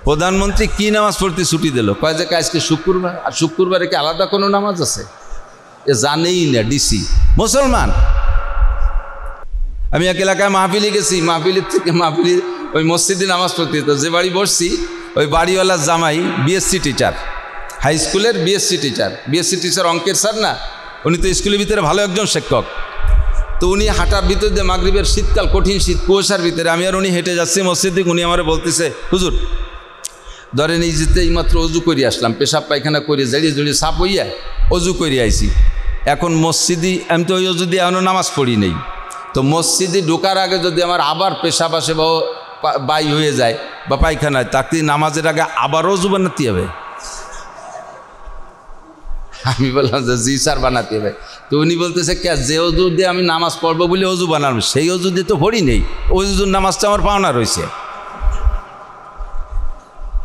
প্রধানমন্ত্রী কি নামাজ পড়তে ছুটি দিল? কয় যে আজকে শুক্রবার, আর শুক্রবারে কি আলাদা কোনো নামাজ আছে? এ জানেই না ডিসি মুসলমান। আমি এক এলাকায় মাহফিলে গেছি, মাহফিলের থেকে মাহফিলি ওই মসজিদে নামাজ পড়তে তো যে বাড়ি বসছি ওই বাড়িওয়ালার জামাই বিএসসি টিচার, হাই স্কুলের বিএসসি টিচার অঙ্কের স্যার না, উনি তো স্কুলের ভিতরে ভালো একজন শিক্ষক। তো উনি হাঁটার ভিতর দিয়ে মাগরিবের শীতকাল, কঠিন শীত, কুয়াশার ভিতরে আমি আর উনি হেঁটে যাচ্ছি মসজিদ দিকে, উনি আমার বলতেছে হুজুর ধরেন এই যেতে এইমাত্র অজু করে আসলাম, পেশাব পায়খানা করে জড়িয়ে জড়িয়ে সাপ হইয়া অজু করে আইছি, এখন মসজিদে আমি তো ওই অজু দিয়ে এখনও নামাজ পড়ি নেই, তো মসজিদে ঢোকার আগে যদি আমার আবার পেশাব আসে বা বাই হয়ে যায় বা পায়খানায়, তাকে নামাজের আগে আবার অজু বানাতে হবে? আমি বললাম যে জি স্যার বানাতে হবে। তো উনি বলতেছে কে, যে অজু দিয়ে আমি নামাজ পড়বো বলে অজু বানালাম সেই অজু দিয়ে তো পড়ি নেই, ওই অজুর নামাজটা আমার পাওনা রয়েছে।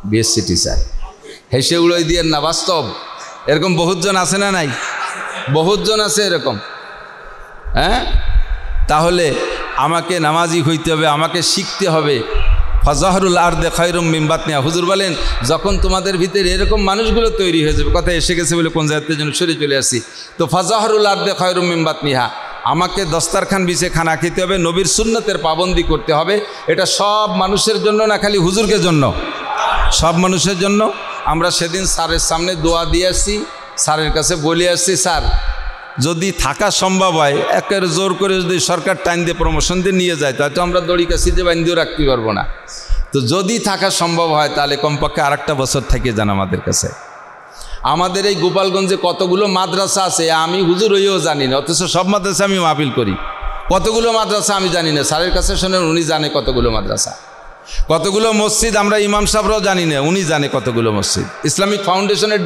বিএসসি টিচার হেসে উড়োই দিয়ে না, বাস্তব এরকম বহুতজন আছে না নাই? বহুতজন আছে এরকম। হ্যাঁ, তাহলে আমাকে নামাজি হইতে হবে, আমাকে শিখতে হবে। ফাজহরুল আরদে খায়রুম মিন বাতনিহা, হুজুর বলেন যখন তোমাদের ভিতরে এরকম মানুষগুলো তৈরি হয়ে যাবে, কথা এসে গেছে বলে কোন জায়গাতে যেন সরে চলে আসি, তো ফাজহরুল আরদে খায়রুম মিন বাতনিহা, আমাকে দস্তারখান বিছে খানা খেতে হবে, নবীর সুন্নতের পাবন্দি করতে হবে। এটা সব মানুষের জন্য না, খালি হুজুরকে জন্য? সব মানুষের জন্য। আমরা সেদিন স্যারের সামনে দোয়া দিয়ে আসছি, স্যারের কাছে বলে আসছি স্যার যদি থাকা সম্ভব হয় একের জোর করে যদি সরকার টাইম দিয়ে প্রমোশন দিয়ে নিয়ে যায় তাহলে তো আমরা দড়ি কাছে দিয়ে বান্ধিও রাখতে পারবো না, তো যদি থাকা সম্ভব হয় তাহলে কমপক্ষে আরেকটা বছর থেকে যান আমাদের কাছে। আমাদের এই গোপালগঞ্জে কতগুলো মাদ্রাসা আছে আমি হুজুর হইও জানি না, অথচ সব মাদ্রাসা আমি মাহফিল করি। কতগুলো মাদ্রাসা আমি জানি না, স্যারের কাছে শোনেন উনি জানে কতগুলো মাদ্রাসা। কতগুলো মসজিদ আমরা ইমাম সাহেবরাও জানি না, উনি জানে কতগুলো মসজিদ। ইসলামিক ফাউন্ডেশনের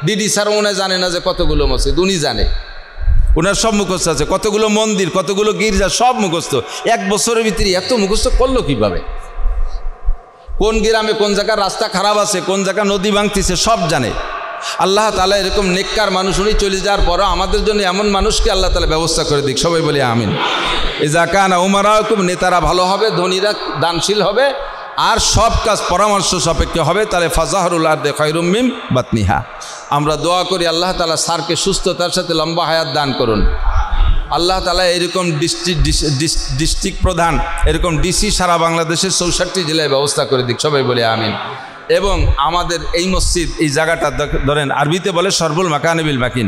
ডিডি স্যার উনি জানে না যে কতগুলো মসজিদ, উনি জানে, ওনার সব মুখস্থ আছে। কতগুলো মন্দির, কতগুলো গির্জা, সব মুখস্থ। এক বছরের ভিতরে এত মুখস্থ করলো কিভাবে? কোন গ্রামে কোন জায়গার রাস্তা খারাপ আছে, কোন জায়গা নদী ভাঙতিছে, সব জানে। আল্লাহ তাআলা এরকম নেককার মানুষ উনি চলে যাওয়ার পরও আমাদের জন্য এমন মানুষকে আল্লাহ তাআলা ব্যবস্থা করে দিক, সবাই বলি আমিন। ইজা কানা উমারাকুম, নেতারা ভালো হবে, ধনীরা দানশীল হবে, আর সব কাজ পরামর্শ সাপেক্ষে হবে, তাহলে ফাজাহরুল আরদে খায়রুম মিন বাতনিহা। আমরা দোয়া করি আল্লাহ তাআলা স্যারকে সুস্থতার সাথে লম্বা হায়াত দান করুন। আল্লাহ তাআলা এরকম ডিস্ট্রিক্ট প্রধান, এরকম ডিসি সারা বাংলাদেশের 64 জেলায় ব্যবস্থা করে দিক, সবাই বলে আমিন। এবং আমাদের এই মসজিদ, এই জায়গাটা ধরেন আরবিতে বলে সরবুল মাকানে বিল মাকিন।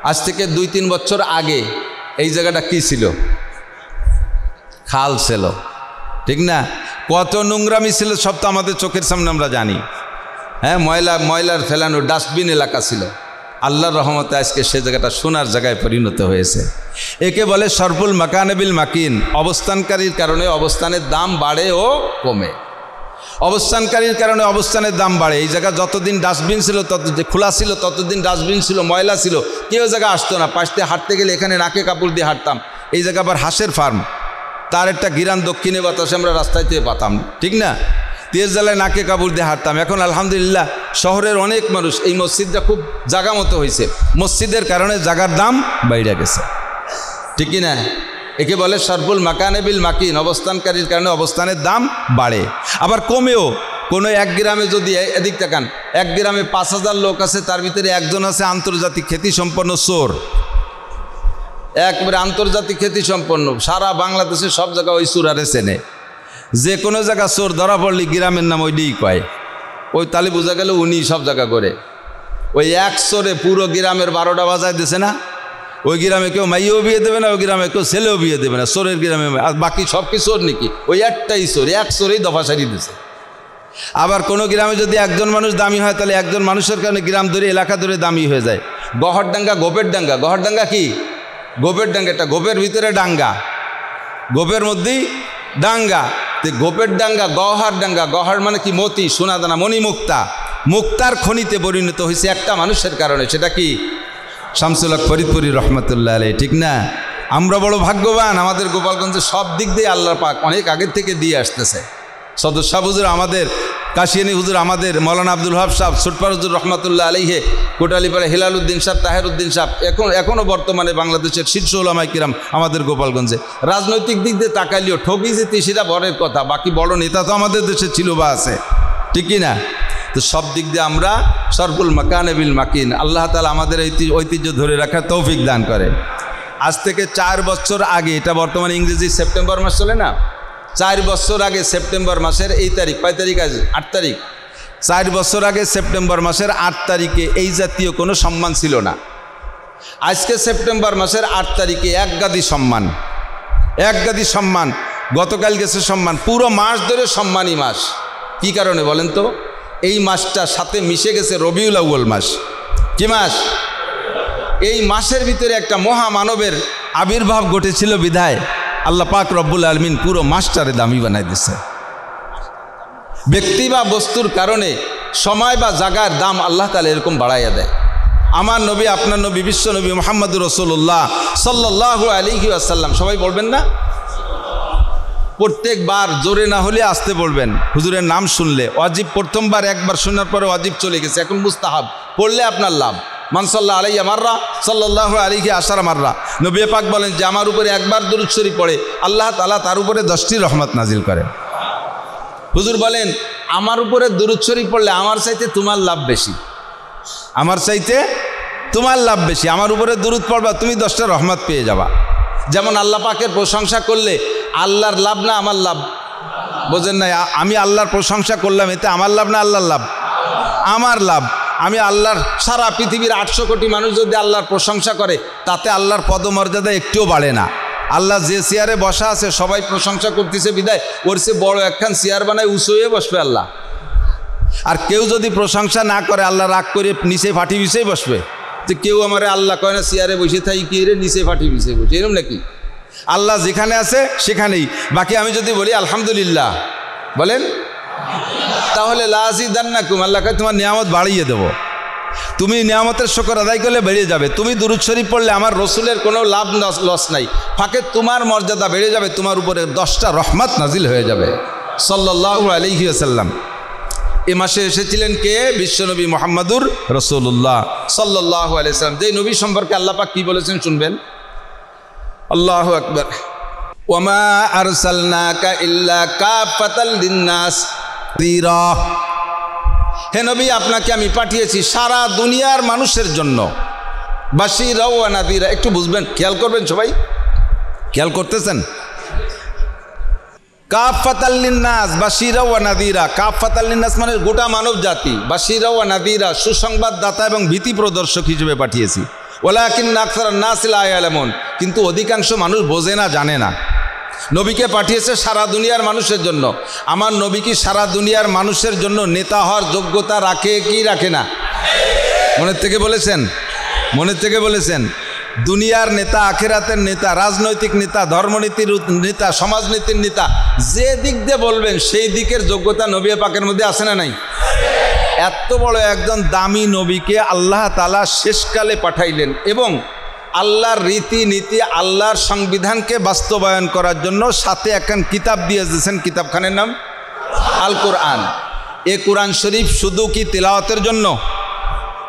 আজ থেকে 2-3 বছর আগে এই জায়গাটা কি ছিল? খাল ছিল, ঠিক না? কত নোংরামি ছিল সব তো আমাদের চোখের সামনে আমরা জানি। হ্যাঁ, ময়লার ফেলানো ডাস্টবিন এলাকা ছিল। আল্লাহর রহমতে আজকে সে জায়গাটা সোনার জায়গায় পরিণত হয়েছে। একে বলে সরফুল মাকানে বিল মাকিন। অবস্থানকারীর কারণে অবস্থানের দাম বাড়ে ও কমে। অবস্থানকারীর কারণে অবস্থানের দাম বাড়ে। এই জায়গা যতদিন ডাস্টবিন ছিল, খোলা ছিল, ততদিন ডাস্টবিন ছিল, ময়লা ছিল, কেউ জায়গা আসতো না। পাশ দিয়ে হাঁটতে গেলে এখানে নাকে কাপড় দিয়ে হাঁটতাম। এই জায়গা আবার হাঁসের ফার্ম, তার একটা গিরান দক্ষিণে বাতাসে আমরা রাস্তায় থেকে পাতাম, ঠিক না? তেজ জ্বালায় নাকে কাপড় দিয়ে হাঁটতাম। এখন আলহামদুলিল্লাহ শহরের অনেক মানুষ, এই মসজিদটা খুব জায়গা মতো হয়েছে। মসজিদের কারণে জায়গার দাম বাইরে গেছে, ঠিক কি না? একে বলে সরফুল মাকানে বিল মাকিন। অবস্থানকারীর কারণে অবস্থানের দাম বাড়ে, আবার কমেও। কোনো এক গ্রামে যদি, এদিক তাকান, এক গ্রামে 5000 লোক আছে, তার ভিতরে একজন আছে আন্তর্জাতিক খ্যাতি সম্পন্ন চোর, একবারে আন্তর্জাতিক খ্যাতি সম্পন্ন। সারা বাংলাদেশে সব জায়গায় ওই চোর আরে চেনে। যে কোনো জায়গা চোর ধরা পড়লে গ্রামের নাম ওইটাই কয়, ওই তালে বোঝা গেল উনি সব জায়গা করে। ওই এক চোরে পুরো গ্রামের 12টা বাজায় দিছে না? ওই গ্রামে কেউ মাইয়েও বিয়ে দেবে না, ওই গ্রামে কেউ ছেলেও বিয়ে দেবে না, চোরের গ্রামে। আর বাকি সব কি চোর নাকি? ওই একটাই চোর, এক চোরেই দফা সারি দিছে। আবার কোনো গ্রামে যদি একজন মানুষ দামি হয়, তাহলে একজন মানুষের কারণে গ্রাম ধরে, এলাকা ধরে দামি হয়ে যায়। গহরডাঙ্গা, গোপের ডাঙ্গা। গহরডাঙ্গা কি? গোপের ডাঙ্গা। একটা গোপের ভিতরে ডাঙ্গা, গোপের মধ্যেই ডাঙ্গা। গোপের ডাঙ্গা, গহর ডাঙ্গা। গহর মানে কি? মতি, সোনাদানা, মণিমুক্তা। মুক্তার খনিতে পরিণত হয়েছে একটা মানুষের কারণে। সেটা কি? শামসুল হক ফরিদপুরি রহমতুল্লাহ আলাইহি, ঠিক না? আমরা বড় ভাগ্যবান, আমাদের গোপালগঞ্জে সব দিক দিয়ে আল্লাহ পাক অনেক আগের থেকে দিয়ে আসতেছে। সদস্য হুজুর আমাদের, কাশিয়ানি হুজুর আমাদের, মৌলানা আব্দুল ওয়াহাব সাহেব, সুটপার হুজুর রহমতুল্লাহ আলাইহি, কোটালীপাড়া হিলালউদ্দিন সাহেব, তাহেরউদ্দিন সাহেব, এখনও বর্তমানে বাংলাদেশের শীর্ষ উলামায়ে কিরাম আমাদের গোপালগঞ্জে। রাজনৈতিক দিক দিয়ে তাকাইলেও ঠকি যেতে সেটা বড়ের কথা, বাকি বড় নেতা তো আমাদের দেশে ছিল বা আছে, ঠিক কি না? তো সব দিক দিয়ে আমরা সরফুল মাকানে বিল মাকিন। আল্লাহ তাআলা আমাদের ঐতিহ্য ধরে রাখার তৌফিক দান করে। আজ থেকে 4 বছর আগে, এটা বর্তমানে ইংরেজি সেপ্টেম্বর মাস চলে না, 4 বছর আগে সেপ্টেম্বর মাসের এই তারিখ, 5 তারিখ আজ 8 তারিখ, 4 বছর আগে সেপ্টেম্বর মাসের 8 তারিখে এই জাতীয় কোনো সম্মান ছিল না। আজকে সেপ্টেম্বর মাসের 8 তারিখে এক গাদি সম্মান, এক গাদি সম্মান। গতকাল গেছে সম্মান, পুরো মাস ধরে সম্মানী মাস। কি কারণে বলেন তো? এই মাসটা সাথে মিশে গেছে রবিউল আউয়াল মাস। কি মাস? এই মাসের ভিতরে একটা মহামানবের আবির্ভাব ঘটেছিল বিধায় আল্লাহ পাক রব্বুল আলামিন পুরো মাসটারে দামি বানাই দিছে। ব্যক্তি বা বস্তুর কারণে সময় বা জায়গার দাম আল্লাহ তাআলা এরকম বাড়াইয়া দেয়। আমার নবী, আপনার নবী, বিশ্ব নবী মুহাম্মদুর রাসূলুল্লাহ সাল্লাল্লাহু আলাইহি ওয়াসাল্লাম, সবাই বলবেন না? প্রত্যেকবার জোরে না হলে আসতে বলবেন। হুজুরের নাম শুনলে ওয়াজিব, প্রথমবার একবার শোনার পরে ওয়াজিব চলে গেছে, এখন মুস্তাহাব, পড়লে আপনার লাভ। মান সাল্লাল্লাহু আলাইহি মাররা সাল্লাল্লাহু আলাইহি আশারা মাররা। নবী পাক বলেন যে আমার উপরে একবার দুরূদ শরীফ পড়ে আল্লাহ তাআলা তার উপরে 10টি রহমত নাজিল করেন। হুজুর বলেন আমার উপরে দুরূদ শরীফ পড়লে আমার চাইতে তোমার লাভ বেশি, আমার চাইতে তোমার লাভ বেশি। আমার উপরে দুরূদ পড়বা, তুমি 10টা রহমত পেয়ে যাবা। যেমন আল্লাহ পাকের প্রশংসা করলে আল্লাহর লাভ না আমার লাভ? বোঝেন না? আমি আল্লাহর প্রশংসা করলাম, এতে আমার লাভ না আল্লাহর লাভ? আমার লাভ। আমি আল্লাহর, সারা পৃথিবীর 800 কোটি মানুষ যদি আল্লাহর প্রশংসা করে, তাতে আল্লাহর পদমর্যাদা একটুও বাড়ে না। আল্লাহ যে চেয়ারে বসা আছে সবাই প্রশংসা করতেছে বিদায় ওর চেয়ে বড় একখান চেয়ার বানায় উঁচু হয়ে বসবে আল্লাহ। আর কেউ যদি প্রশংসা না করে আল্লাহ রাগ করে নিচে ফাটি বিছেই বসবে, যে কেউ আমারে আল্লাহ কয় না চেয়ারে বসে থাকি কি রে নিচে ফাটি বিছে বসে, এরকম নাকি? আল্লাহ যেখানে আছে সেখানেই। বাকি আমি যদি বলি আলহামদুলিল্লাহ, বলেন, তাহলে লা আযীদান্নাকুম, আল্লাহ কয় তোমার নিয়ামত বাড়িয়ে দেবো। তুমি নিয়ামতের শুকর আদায় করলে বেড়ে যাবে। তুমি দুরূদ শরীফ পড়লে আমার রসুলের কোনো লাভ লস নাই, ফাঁকে তোমার মর্যাদা বেড়ে যাবে, তোমার উপরে 10টা রহমত নাজিল হয়ে যাবে। সাল্লাল্লাহু আলাইহি ওয়াসাল্লাম। এ মাসে এসেছিলেন কে? বিশ্বনবী মুহাম্মদুর রাসূলুল্লাহ সাল্লাল্লাহু আলাইহি ওয়াসাল্লাম। যেই নবী সম্পর্কে আল্লাহ পাক কি বলেছেন শুনবেন। আল্লাহু আকবার। ওয়ামা আরসালনাকা ইল্লা কাফাতাল লিন্নাস নাযীরা। হে নবী, আপনাকে আমি পাঠিয়েছি সারা দুনিয়ার মানুষের জন্য বাশীরা ওয়া নাযীরা। একটু বুঝবেন, খেয়াল করবেন, সবাই খেয়াল করতেছেন? কাফাতাল লিন্নাস বাশীরা ওয়া নাযীরা। কাফাতাল লিন্নাস মানে গোটা মানব জাতি, বাশীরা ওয়া নাযীরা সুসংবাদদাতা এবং ভীতি প্রদর্শক হিসেবে পাঠিয়েছি। ওয়ালাকিন্না আকসারান নাসি লা ইয়ালামুন, কিন্তু অধিকাংশ মানুষ বোঝে না, জানে না। নবীকে পাঠিয়েছে সারা দুনিয়ার মানুষের জন্য। আমার নবী কি সারা দুনিয়ার মানুষের জন্য নেতা হওয়ার যোগ্যতা রাখে কি রাখে না? মনের থেকে বলেছেন, মনের থেকে বলেছেন। দুনিয়ার নেতা, আখিরাতের নেতা, রাজনৈতিক নেতা, ধর্মনীতির নেতা, সমাজনীতির নেতা, যে দিক দিয়ে বলবেন সেই দিকের যোগ্যতা নবী পাকের মধ্যে আছে না নাই? এত বড় একজন দামি নবীকে আল্লাহ তাআলা শেষকালে পাঠাইলেন এবং আল্লাহর রীতিনীতি, আল্লাহর সংবিধানকে বাস্তবায়ন করার জন্য সাথে একখান কিতাব দিয়ে দিয়েছেন। কিতাবখানের নাম আল কোরআন। এ কোরআন শরীফ শুধু কি তিলাওয়াতের জন্য?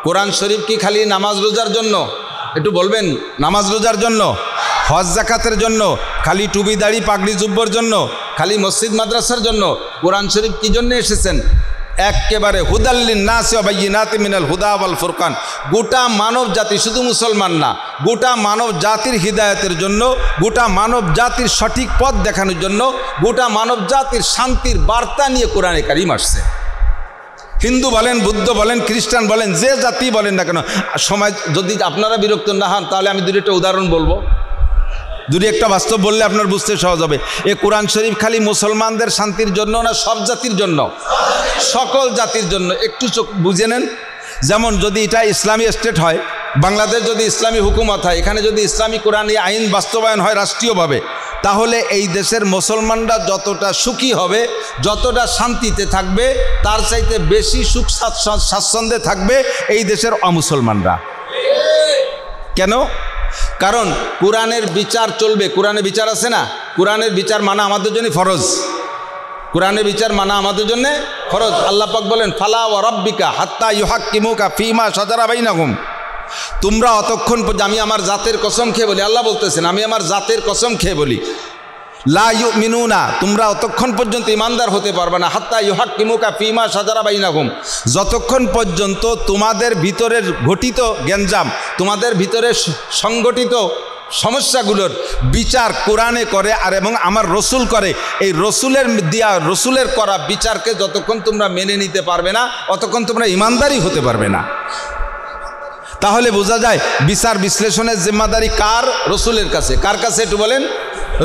কোরআন শরীফ কি খালি নামাজ রোজার জন্য? একটু বলবেন। নামাজ রোজার জন্য, হজ যাকাতের জন্য, খালি টুপি দাড়ি পাগড়ি জুব্বর জন্য, খালি মসজিদ মাদ্রাসার জন্য? কোরআন শরীফ কি জন্য এসেছেন? একেবারে হুদাল লিন্নাসি ওয়া বাইয়িনাতিন মিনাল হুদা ওয়াল ফুরকান। গোটা মানব জাতি, শুধু মুসলমান না, গোটা মানব জাতির হিদায়াতের জন্য, গোটা মানব জাতির সঠিক পথ দেখানোর জন্য, গোটা মানব জাতির শান্তির বার্তা নিয়ে কোরআনে কারিম আসছে। হিন্দু বলেন, বুদ্ধ বলেন, খ্রিস্টান বলেন, যে জাতি বলেন না কেন, সমাজ যদি আপনারা বিরক্ত না হন তাহলে আমি দুটো উদাহরণ বলবো, দুটি একটা বাস্তব বললে আপনার বুঝতে সহজ হবে। এ কোরআন শরীফ খালি মুসলমানদের শান্তির জন্য না, সব জাতির জন্য, সকল জাতির জন্য। একটু চোখ বুঝে নেন। যেমন যদি এটা ইসলামী স্টেট হয়, বাংলাদেশ যদি ইসলামী হুকুমত হয়, এখানে যদি ইসলামী কোরআনী আইন বাস্তবায়ন হয় রাষ্ট্রীয়ভাবে, তাহলে এই দেশের মুসলমানরা যতটা সুখী হবে, যতটা শান্তিতে থাকবে, তার চাইতে বেশি সুখ স্বাচ্ছন্দ্যে থাকবে এই দেশের অমুসলমানরা। কেন? কারণ কোরআনের বিচার চলবে। কোরআনে বিচার আছে না? কোরআনের বিচার মানা আমাদের জন্য ফরজ। কোরআনের বিচার মানা আমাদের জন্য ফরজ। আল্লাহ পাক বলেন, ফালা ওয়া রাব্বিকা হাত্তা ইউহাক্কিমুকা ফীমা শাজারা বাইনাহুম। তোমরা অতক্ষণ, আমি আমার জাতের কসম খেয়ে বলি, আল্লাহ বলতেছেন, আমি আমার জাতের কসম খেয়ে বলি, লা ইউমিনুনা, তোমরা অতক্ষণ পর্যন্ত ইমানদার হতে পারবে না, হাত্তা ইউহাক্কিমুকা ফীমা শাজারা বাইনাহুম, যতক্ষণ পর্যন্ত তোমাদের ভিতরের ঘটিত গ্যাঞ্জাম, তোমাদের ভিতরে সংগঠিত সমস্যাগুলোর বিচার কোরআনে করে আর এবং আমার রসুল করে। এই রসুলের করা বিচারকে যতক্ষণ তোমরা মেনে নিতে পারবে না, অতক্ষণ তোমরা ইমানদারই হতে পারবে না। তাহলে বোঝা যায় বিচার বিশ্লেষণের জিম্মাদারি কার? রসুলের কাছে। কার কাছে একটু বলেন?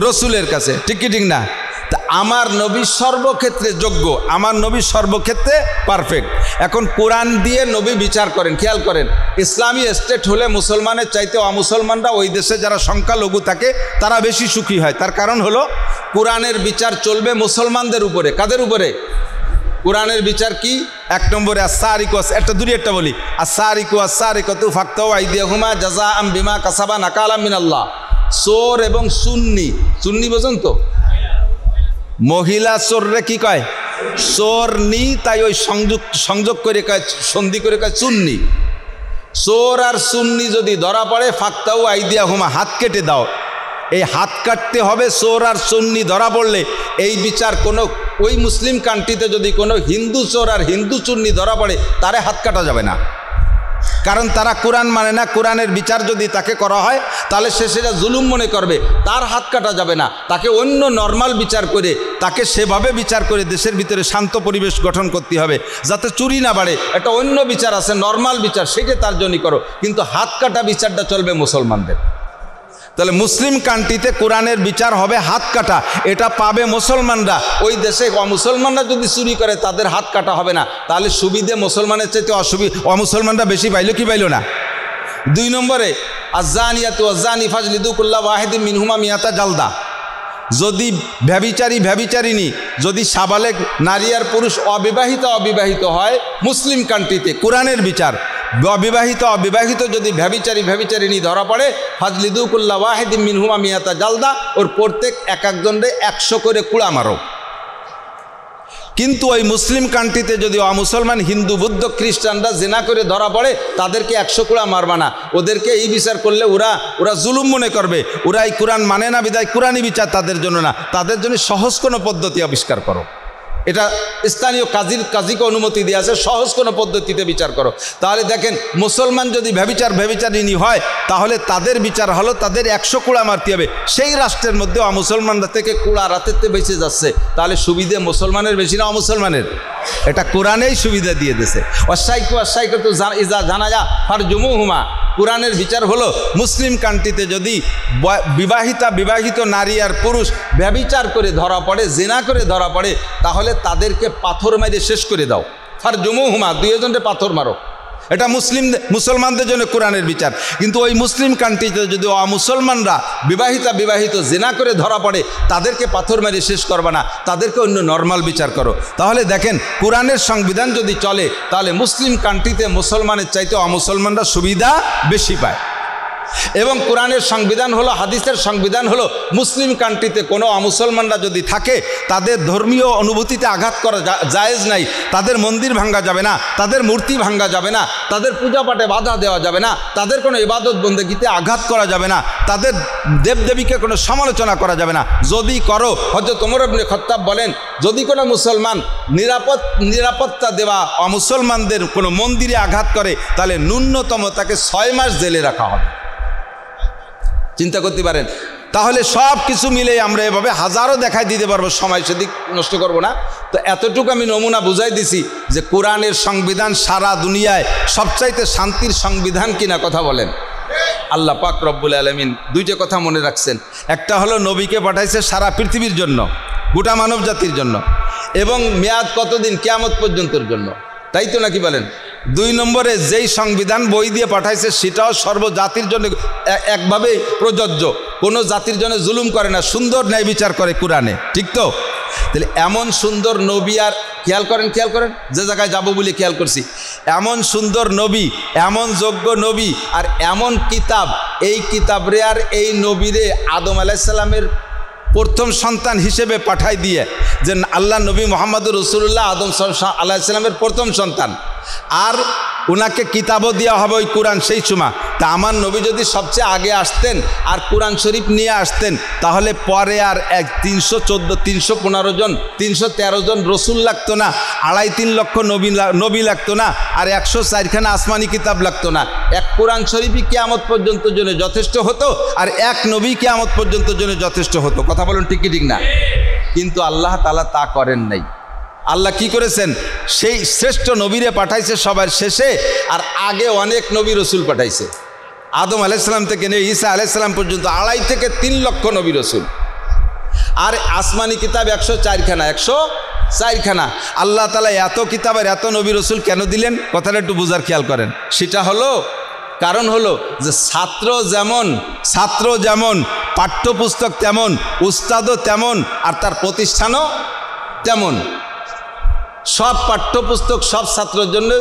রসুলের কাছে। ঠিক কি ঠিক না? তা আমার নবী সর্বক্ষেত্রে যোগ্য, আমার নবী সর্বক্ষেত্রে পারফেক্ট। এখন কোরআন দিয়ে নবী বিচার করেন। খেয়াল করেন, ইসলামী স্টেট হলে মুসলমানের চাইতে অমুসলমানরা, ওই দেশে যারা সংখ্যালঘু থাকে তারা বেশি সুখী হয়। তার কারণ হলো কোরআনের বিচার চলবে মুসলমানদের উপরে। কাদের উপরে? কোরআনের বিচার কি? এক নম্বরে আস-সারিকু, একটা দূরে একটা বলি, আস-সারিকু আস-সারিকাতু ফাকতাউ আইদিয়াহুমা জাযাআম বিমা কাসাবা নাকালাম মিনাল্লাহ। চোর এবং সুন্নি, সুন্নি বোঝেন তো? মহিলা চোররে কি কয়? চোরনি। তাই ওই সংযোগ করে কয়, সন্ধি করে কয় চুন্নি। চোর আর সুন্নি যদি ধরা পড়ে, ফাকতাউ আইদিয়াহুমা, হাত কেটে দাও। এই হাত কাটতে হবে। চোর আর সুন্নি ধরা পড়লে এই বিচার কোনো, ওই মুসলিম কান্ট্রিতে যদি কোনো হিন্দু চোর আর হিন্দু চুন্নি ধরা পড়ে, তারে হাত কাটা যাবে না, কারণ তারা কোরআন মানে না। কোরআনের বিচার যদি তাকে করা হয় তাহলে সে সেটা জুলুম মনে করবে, তার হাত কাটা যাবে না। তাকে অন্য নর্মাল বিচার করে, তাকে সেভাবে বিচার করে দেশের ভিতরে শান্ত পরিবেশ গঠন করতে হবে যাতে চুরি না বাড়ে। একটা অন্য বিচার আছে, নর্মাল বিচার, সেটা তার জন্যই করো, কিন্তু হাত কাটা বিচারটা চলবে মুসলমানদের। তাহলে মুসলিম কান্ট্রিতে কোরআনের বিচার হবে হাত কাটা, এটা পাবে মুসলমানরা। ওই দেশে অমুসলমানরা যদি চুরি করে তাদের হাত কাটা হবে না, তাহলে সুবিধে মুসলমানের চাইতে অমুসলমানরা বেশি পাইল কি পাইল না? 2 নম্বরে আজ্জানিয়াতু আজ্জানি ফাজলিদু কুল্লা ওয়াহিদিন মিনহুমা মিয়াতা জালদা। যদি ব্যভিচারিণী যদি সাবালেগ নারী আর পুরুষ অবিবাহিত হয় মুসলিম কান্ট্রিতে কোরআনের বিচার, অবিবাহিত যদি ব্যভিচারিণী ধরা পড়ে ফাজলিদু কুল্লা ওয়াহিদিন মিনহুমা মিয়াতা জালদা, ওর প্রত্যেক একজনরে 100 করে কুড়া মারো। কিন্তু ওই মুসলিম কান্ট্রিতে যদি অমুসলমান হিন্দু বৌদ্ধ খ্রিস্টানরা জেনা করে ধরা পড়ে তাদেরকে 100 কুড়া মারবা না, ওদেরকে এই বিচার করলে ওরা জুলুম মনে করবে, ওরা এই কোরআন মানে না, বিদায় কোরআনি বিচার তাদের জন্য না, তাদের জন্য সহজ কোনো পদ্ধতি আবিষ্কার করো। এটা স্থানীয় কাজীকে অনুমতি দিয়ে আছে, সহজ কোনো পদ্ধতিতে বিচার করো। তাহলে দেখেন মুসলমান যদি ব্যভিচারিণী হয় তাহলে তাদের বিচার হলো তাদের 100 কুড়া মারতে হবে। সেই রাষ্ট্রের মধ্যে অমুসলমানরা থেকে কুড়া রাতেতে বেঁচে যাচ্ছে, তাহলে সুবিধে মুসলমানের বেশি না অমুসলমানের? এটা কোরআনেই সুবিধা দিয়ে দিয়েছে। অস্বাইক তো জানা যা ফারজুমুহুমা, কোরআনের বিচার হলো মুসলিম কান্ট্রিতে যদি বিবাহিত নারী আর পুরুষ ব্যভিচার করে ধরা পড়ে, জেনা করে ধরা পড়ে, তাহলে তাদেরকে পাথর মেরে শেষ করে দাও। ফারজুমুহুমা, 2 জনকে পাথর মারো। এটা মুসলমানদের জন্য কোরআনের বিচার। কিন্তু ওই মুসলিম কান্ট্রিতে যদি অমুসলমানরা বিবাহিত জেনা করে ধরা পড়ে তাদেরকে পাথর মেরে শেষ করবে না, তাদেরকে অন্য নর্মাল বিচার করো। তাহলে দেখেন কোরআনের সংবিধান যদি চলে তাহলে মুসলিম কান্ট্রিতে মুসলমানের চাইতে অমুসলমানরা সুবিধা বেশি পায়। এবং কোরআনের সংবিধান হলো, হাদিসের সংবিধান হলো, মুসলিম কান্ট্রিতে কোনো অমুসলমানরা যদি থাকে তাদের ধর্মীয় অনুভূতিতে আঘাত করা জায়েজ নাই, তাদের মন্দির ভাঙ্গা যাবে না, তাদের মূর্তি ভাঙ্গা যাবে না, তাদের পূজা পাঠে বাধা দেওয়া যাবে না, তাদের কোনো ইবাদত বন্দেগীতে আঘাত করা যাবে না, তাদের দেবদেবীকে কোনো সমালোচনা করা যাবে না। যদি করো, হযরত ওমর ইবনে খাত্তাব বলেন, যদি কোনো মুসলমান নিরাপত্তা দেওয়া অমুসলমানদের কোনো মন্দিরে আঘাত করে তাহলে ন্যূনতম তাকে 6 মাস জেলে রাখা হবে। চিন্তা করতে পারেন। তাহলে সব কিছু মিলে আমরা এভাবে হাজারো দেখাই দিতে পারবো, সময় সেদিক নষ্ট করব না। তো এতটুকু আমি নমুনা বুঝাই দিছি যে কোরআনের সংবিধান সারা দুনিয়ায় সবচাইতে শান্তির সংবিধান কিনা, কথা বলেন। আল্লাহ পাক রব্বুল আলামিন 2টা কথা মনে রাখছেন। একটা হলো নবীকে পাঠাইছে সারা পৃথিবীর জন্য, গোটা মানব জাতির জন্য, এবং মেয়াদ কতদিন? কিয়ামত পর্যন্তর জন্য, তাই তো নাকি বলেন? 2 নম্বরে যেই সংবিধান বই দিয়ে পাঠাইছে সেটাও সর্বজাতির জন্য একভাবে প্রযোজ্য, কোনো জাতির জন্য জুলুম করে না, সুন্দর ন্যায় বিচার করে কোরআনে, ঠিক তো? তাহলে এমন সুন্দর নবী, আর খেয়াল করেন যে জায়গায় যাব বলে খেয়াল করছি, এমন সুন্দর নবী, এমন যোগ্য নবী, আর এমন কিতাব, এই কিতাবরে আর এই নবীরে আদম আলাইহিস সালামের প্রথম সন্তান হিসেবে পাঠাই দিয়ে, যে আল্লাহ নবী মুহাম্মদুর রাসূলুল্লাহ আদম আলাইহিস সালামের প্রথম সন্তান, আর ওনাকে কিতাবও দেওয়া হবে ওই কোরআন সেই সময়। তা আমার নবী যদি সবচেয়ে আগে আসতেন আর কোরআন শরীফ নিয়ে আসতেন তাহলে পরে আর 315 জন 313 জন রসুল লাগতো না, 2.5-3 লক্ষ নবী লাগতো না, আর 104খানা আসমানি কিতাব লাগতো না। এক কোরআন শরীফই কিয়ামত পর্যন্ত জন্য যথেষ্ট হতো, আর এক নবী কিয়ামত পর্যন্ত জন্য যথেষ্ট হতো। কথা বলুন, ঠিক না? কিন্তু আল্লাহ তাআলা তা করেন নাই। আল্লাহ কি করেছেন? সেই শ্রেষ্ঠ নবীরে পাঠাইছে সবার শেষে, আর আগে অনেক নবী রসুল পাঠাইছে। আদম আলাইহিস সালাম থেকে নিয়ে ঈসা আলাইহিস সালাম পর্যন্ত 2.5 থেকে 3 লক্ষ নবী রসুল, আর আসমানি কিতাব 104খানা। আল্লাহ তাআলা এত কিতাবের এত নবী রসুল কেন দিলেন? কথাটা একটু বোঝার খেয়াল করেন। সেটা হলো, কারণ হলো যে ছাত্র যেমন পাঠ্যপুস্তক তেমন, উস্তাদও তেমন, আর তার প্রতিষ্ঠানও তেমন। সব পাঠ্যপুস্তক সব ছাত্রের জন্য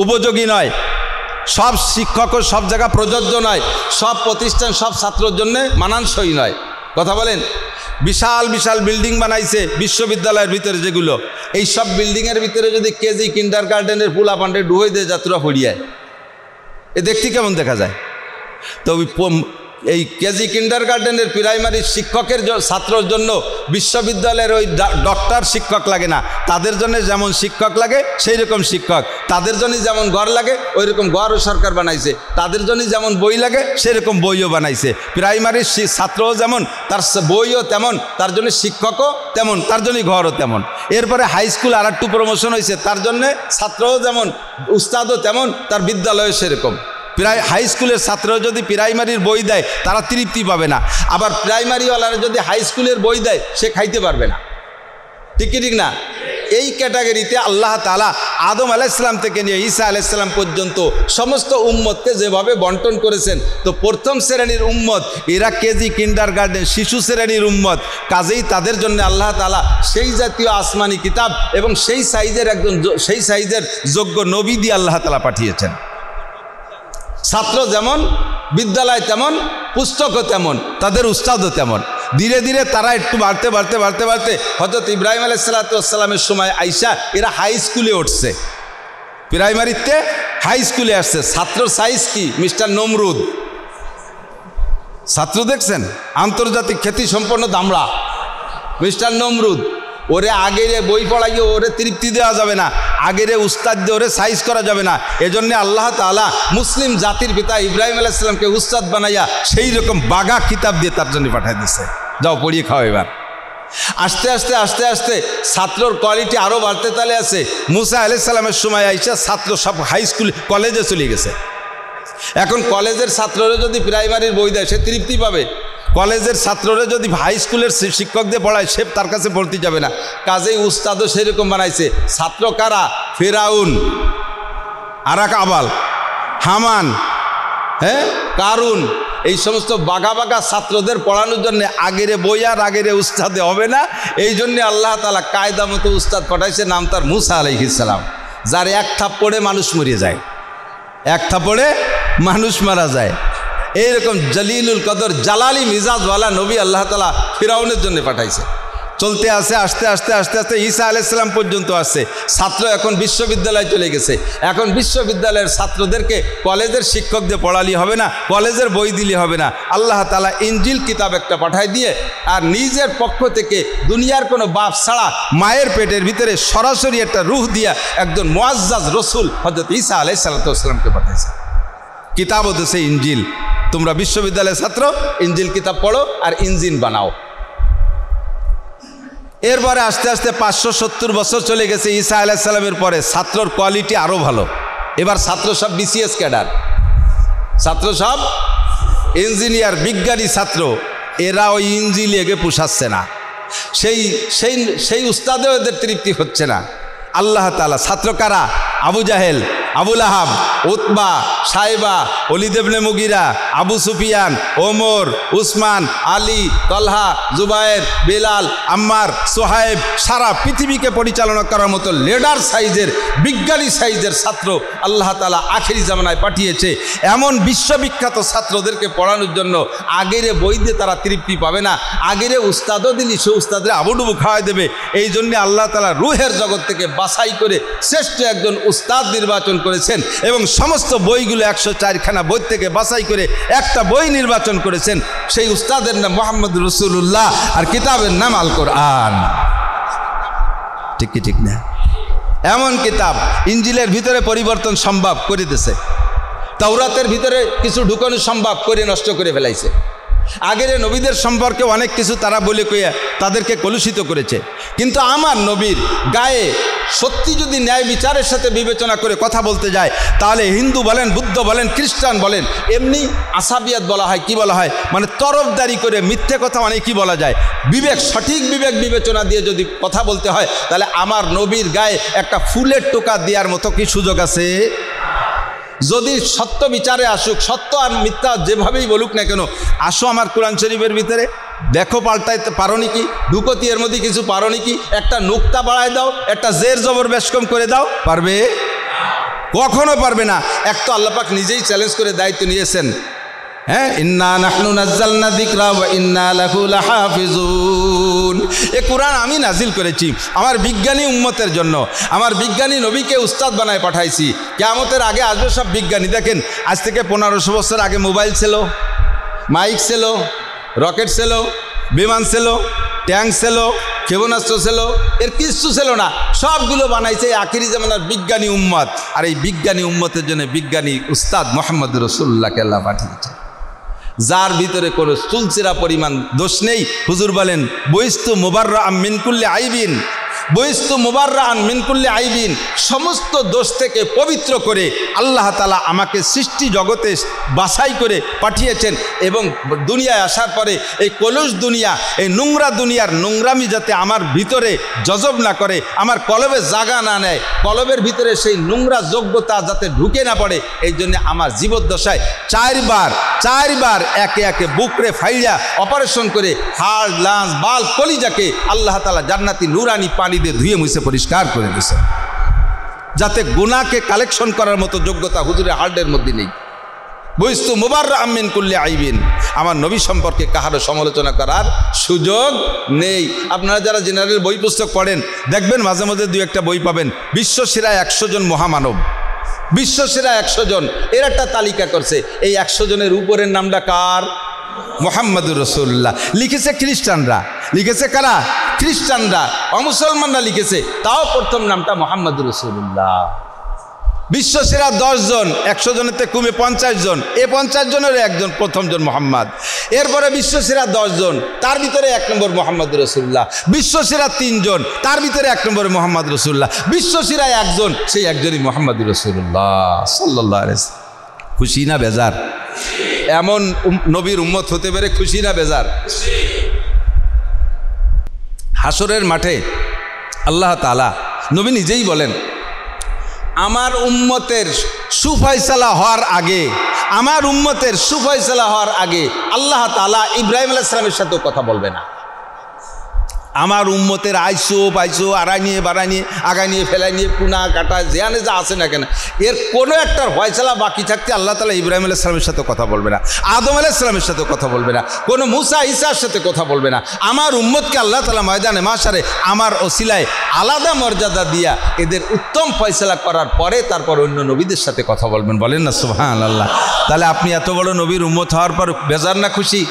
উপযোগী নয়, সব শিক্ষকও সব জায়গা প্রযোজ্য নয়, সব প্রতিষ্ঠান সব ছাত্রের জন্য মানানসই নয়। কথা বলেন। বিশাল বিশাল বিল্ডিং বানাইছে বিশ্ববিদ্যালয়ের ভিতরে, যেগুলো এই সব বিল্ডিংয়ের ভিতরে যদি কেজি কিন্ডারগার্টেনের পোলা পান্ডে ডুবে দিয়ে যাত্রা পড়িয়ায়, এ দেখতে কেমন দেখা যায়? তো এই কেজি কিন্ডারগার্টেনের প্রাইমারি শিক্ষকের ছাত্রর জন্য বিশ্ববিদ্যালয়ের ওই ডক্টর শিক্ষক লাগে না, তাদের জন্য যেমন শিক্ষক লাগে সেই রকম শিক্ষক, তাদের জন্য যেমন ঘর লাগে ওই রকম ঘরও সরকার বানাইছে, তাদের জন্য যেমন বই লাগে সেই রকম বইও বানাইছে। প্রাইমারির ছাত্রও যেমন, তার বইও তেমন, তার জন্য শিক্ষকও তেমন, তার জন্য ঘরও তেমন। এরপরে হাই স্কুল আর একটু প্রমোশন হয়েছে, তার জন্যে ছাত্রও যেমন, উস্তাদও তেমন, তার বিদ্যালয়ও সেরকম। হাই স্কুলের ছাত্ররা যদি প্রাইমারির বই দেয় তারা তৃপ্তি পাবে না, আবার প্রাইমারিওয়ালারা যদি হাই স্কুলের বই দেয় সে খাইতে পারবে না। ঠিক কি ঠিক না? এই ক্যাটাগরিতে আল্লাহ তাআলা আদম আলাইহিসসালাম থেকে নিয়ে ঈসা আলাইহিসসালাম পর্যন্ত সমস্ত উম্মতকে যেভাবে বন্টন করেছেন, তো প্রথম শ্রেণীর উম্মত এরা কেজি কিন্ডারগার্টেন শিশু শ্রেণীর উম্মত, কাজেই তাদের জন্য আল্লাহ তাআলা সেই জাতীয় আসমানি কিতাব এবং সেই সাইজের যোগ্য নবী দিয়ে আল্লাহ তাআলা পাঠিয়েছেন। ছাত্র যেমন, বিদ্যালয় তেমন, পুস্তকও তেমন, তাদের উস্তাদও তেমন। ধীরে ধীরে তারা একটু বাড়তে হযরত ইব্রাহিম আলাইহিসসালামের সময় আইসা এরা হাই স্কুলে উঠছে, প্রাইমারিতে হাই স্কুলে আসছে। ছাত্রর সাইজ কি? মিস্টার নমরুদ ছাত্র দেখছেন, আন্তর্জাতিক খ্যাতি সম্পন্ন দামড়া মিস্টার নমরুদ। ওরে আগেরে বই পড়াইয়ে ওরে তৃপ্তি দেওয়া যাবে না, আগেরে উস্তাদ দিয়ে ওরে সাইজ করা যাবে না। এজন্য আল্লাহ তাআলা মুসলিম জাতির পিতা ইব্রাহিম আলাইহিস সালামকে উস্তাদ বানাইয়া সেই রকম বাগা কিতাব দিয়ে তার জন্য পাঠিয়ে দিচ্ছে, যাও পড়িয়ে খাও। এবার আস্তে আস্তে ছাত্রর কোয়ালিটি আরও বাড়তে তালে আছে। মুসা আলাইহিস সালামের সময় আইসা ছাত্র সব হাই স্কুল কলেজে চলে গেছে। এখন কলেজের ছাত্ররা যদি প্রাইমারির বই দেয় সে তৃপ্তি পাবে, কলেজের ছাত্ররা যদি হাই স্কুলের শিক্ষক দিয়ে পড়ায় সে তার কাছে পড়তে যাবে না। কাজেই উস্তাদও সেরকম বানাইছে। ছাত্র কারা? ফেরাউন, আরাক আবাল, হামান, কারুন, এই সমস্ত বাঘা ছাত্রদের পড়ানোর জন্য আগেরে বই আর আগেরে উস্তাদে হবে না। এই জন্যে আল্লাহ তাআলা কায়দা মতো উস্তাদ পাঠাইছে, নাম তার মুসা আলাইহিস সালাম, যার এক থাপ্পড়ে মানুষ মরে যায়, এক থাপ্পড়ে মানুষ মারা যায়। এইরকম জলিলুল কদর জালালি মিজাজওয়ালা নবী আল্লাহ তাআলা ফিরাউনের জন্য পাঠাইছে। চলতে আসে আস্তে আস্তে ঈসা আলাইহিস সালাম পর্যন্ত আসছে। ছাত্র এখন বিশ্ববিদ্যালয়ে চলে গেছে। এখন বিশ্ববিদ্যালয়ের ছাত্রদেরকে কলেজের শিক্ষক দিয়ে পড়ালি হবে না, কলেজের বই দিলে হবে না। আল্লাহ তাআলা ইনজিল কিতাব একটা পাঠায় দিয়ে আর নিজের পক্ষ থেকে দুনিয়ার কোনো বাপ ছাড়া মায়ের পেটের ভিতরে সরাসরি একটা রূহ দিয়া একজন মুআজ্জাজ রসুল হযরত ঈসা আলাইহিস সালামকে পাঠাইছে। কিতাব হচ্ছে ইনজিল। তোমরা বিশ্ববিদ্যালয়ের ছাত্র ইনজিল কিতাব পড়ো আর ইঞ্জিন বানাও। এরপরে আস্তে আস্তে 570 বছর চলে গেছে ঈসা আলাইহিস সালামের পরে। ছাত্রর কোয়ালিটি আরও ভালো। এবার ছাত্র সব বিসিএস ক্যাডার, ছাত্র সব ইঞ্জিনিয়ার, বিজ্ঞানী ছাত্র। এরা ওই ইঞ্জিল এগে পোষাচ্ছে না, সেই উস্তাদে ওদের তৃপ্তি হচ্ছে না। আল্লাহ তাআলা ছাত্র কারা? আবু জাহেল, আবু লাহাব, উতবা, সাইবা, ওলীদ ইবনে মুগিরা, আবু সুফিয়ান, ওমর, উসমান, আলী, তলহা, জুবায়ের, বিলাল, আম্মার, সোহাইব, সারা পৃথিবীকে পরিচালনা করার মতো লিডার সাইজের, বিজ্ঞানী সাইজের ছাত্র আল্লাহ তাআলা আখেরি জামানায় পাঠিয়েছে। এমন বিশ্ববিখ্যাত ছাত্রদেরকে পড়ানোর জন্য আগেরে বই দিয়ে তারা তৃপ্তি পাবে না, আগেরে উস্তাদও দিলি সে উস্তাদের আবুডুবু খাওয়াই দেবে। এই জন্যে আল্লাহ তাআলা রুহের জগৎ থেকে বাছাই করে শ্রেষ্ঠ একজন উস্তাদ নির্বাচন করেছেন এবং সমস্ত বইগুলো 104খানা বই থেকে বাছাই করে একটা বই নির্বাচন করেছেন। সেই উস্তাদের নাম মুহাম্মদ রাসূলুল্লাহ আর কিতাবের নাম আল কোরআন। ঠিক কি ঠিক না? এমন কিতাব ইনজিলের ভিতরে পরিবর্তন সম্ভব করে দিয়েছে, তাওরাতের ভিতরে কিছু ঢুকানো সম্ভব করে নষ্ট করে ফেলাইছে। আগের নবীদের সম্পর্কে অনেক কিছু তারা বলে কইয়া তাদেরকে কলুষিত করেছে। কিন্তু আমার নবীর গায়ে সত্যি যদি ন্যায় বিচারের সাথে বিবেচনা করে কথা বলতে যায় তাহলে হিন্দু বলেন, বুদ্ধ বলেন, খ্রিস্টান বলেন, এমনি আসাবিয়াত বলা হয়। কি বলা হয়? মানে তরফদারি করে মিথ্যে কথা অনেকই বলা যায়। বিবেক, সঠিক বিবেক বিবেচনা দিয়ে যদি কথা বলতে হয় তাহলে আমার নবীর গায়ে একটা ফুলের টোকা দেওয়ার মতো কি সুযোগ আছে? যদি সত্য বিচারে আসুক, সত্য আর মিথ্যা যেভাবেই বলুক না কেন, আসো আমার কোরআন শরীফের ভিতরে দেখো পাল্টাইতে পারো নাকি, ঢুকতি এর মধ্যে কিছু পারো নাকি, একটা নুক্তা বাড়ায় দাও, একটা জের জবর বেশকম করে দাও, পারবে? কখনো পারবে না। এক তো আল্লাহ পাক নিজেই চ্যালেঞ্জ করে দায়িত্ব নিয়েছেন, হ্যাঁ, ইন্না নাহনু নাযালনা যিকরা ওয়া ইন্না লাহু লাহাফিজুন। এ কোরআন আমি নাজিল করেছি আমার বিজ্ঞানী উম্মতের জন্য। আমার বিজ্ঞানী নবীকে উস্তাদ বানায় পাঠাইছি। কিয়ামতের আগে আসবে সব বিজ্ঞানী। দেখেন, আজ থেকে 1500 বছর আগে মোবাইল ছিল, মাইক ছিল, রকেট ছিল, বিমান ছিল, ট্যাঙ্ক ছিল, ক্ষেপণাস্ত্র ছিল, এর কিচ্ছু ছিল না। সবগুলো বানাইছে আখিরি জামানার বিজ্ঞানী উম্মত। আর এই বিজ্ঞানী উম্মতের জন্য বিজ্ঞানী উস্তাদ মুহাম্মদ রাসূলুল্লাহকে আল্লাহ পাঠিয়েছে, যার ভিতরে কোনো চুলচেরা পরিমাণ দোষ নেই। হুজুর বলেন, বইস্তু মুবাররাআম মিন কুল্লি আইবিন, বইস্তু মুবাররান মিন কুল্লি আইবিন, সমস্ত দোষ থেকে পবিত্র করে আল্লাহ তাআলা আমাকে সৃষ্টি জগতে বাছাই করে পাঠিয়েছেন। এবং দুনিয়ায় আসার পরে এই কলুষ দুনিয়া, এই নোংরা দুনিয়ার নোংরামি যাতে আমার ভিতরে জজব না করে, আমার কলবে জাগা না নেয়, কলবের ভিতরে সেই নোংরা যোগ্যতা যাতে ঢুকে না পড়ে, এই জন্য আমার জীবদ্দশায় চারবার একে একে বুকরে ফাইড়া অপারেশন করে হাড়, লাঞ্চ, বাল, কলিজাকে আল্লাহ তাআলা জান্নাতি নুরানি পানি দিয়ে ধুয়ে মুছে পরিষ্কার করে দিয়েছে, যাতে গুনাহকে কালেকশন করার মতো যোগ্যতা হুজুরের হার্টের মধ্যে নেই। বইস্তু মুবাররাম মিন কুল্লি আইবিন, আমার নবী সম্পর্কে কাহারও সমালোচনা করার সুযোগ নেই। আপনারা যারা জেনারেল বই পুস্তক পড়েন দেখবেন মাঝে মাঝে দুই একটা বই পাবেন, বিশ্বসেরা 100 জন মহামানব, বিশ্বসেরা 100 জন, এর একটা তালিকা করছে। এই 100 জনের উপরের নামটা কার? মুহাম্মদুর রাসূলুল্লাহ। লিখেছে খ্রিস্টানরা, লিখেছে কারা? খ্রিস্টানরা, অমুসলমানরা লিখেছে, তাও প্রথম নামটা মুহাম্মদুর রাসূলুল্লাহ। বিশ্বসেরা 10 জন, 100 জনেতে কমে 50 জন, এ 50 জনের একজন প্রথম জন মোহাম্মদ। এরপরে বিশ্বসেরা 10 জন, তার ভিতরে 1 নম্বর মুহাম্মদুর রাসূলুল্লাহ। বিশ্বসেরা 3 জন, তার ভিতরে 1 নম্বরে মুহাম্মদ রাসূলুল্লাহ। বিশ্বসেরা 1 জন, সেই একজনই মুহাম্মদুর রাসূলুল্লাহ সাল্লাল্লাহু আলাইহি ওয়াসাল্লাম। খুশি না বেজার? এমন নবীর উম্মত হতে পেরে খুশি না বেজার? হাসরের মাঠে আল্লাহ তাআলা, নবী নিজেই বলেন, আমার উম্মতের সুফয়সালা হওয়ার আগে, আমার উম্মতের সুফয়সালা হওয়ার আগে আল্লাহ তাআলা ইব্রাহিম আলাইহিস সালামের সাথেও কথা বলবে না। আমার উম্মতের আইসো আড়াই নিয়ে বাড়াই নিয়ে আগায় নিয়ে ফেলাই নিয়ে কুনা কাটা যেখানে যা আছে না কেন, এর কোনো একটার ফয়সালা বাকি থাকতে আল্লাহ তাআলা ইব্রাহিম আলাইহিস সালামের সাথে কথা বলবে না, আদম আলাইহিস সালামের সাথে কথা বলবে না, কোনো মুসা ঈসার সাথে কথা বলবে না। আমার উম্মতকে আল্লাহ তাআলা ময়দানে মাশারে আমার ওসিলায় আলাদা মর্যাদা দিয়া এদের উত্তম ফয়সালা করার পরে তারপর অন্য নবীদের সাথে কথা বলবেন। বলেন না সুবহানাল্লাহ। তাহলে আপনি এত বড় নবীর উম্মত হওয়ার পর বেজার না খুশি?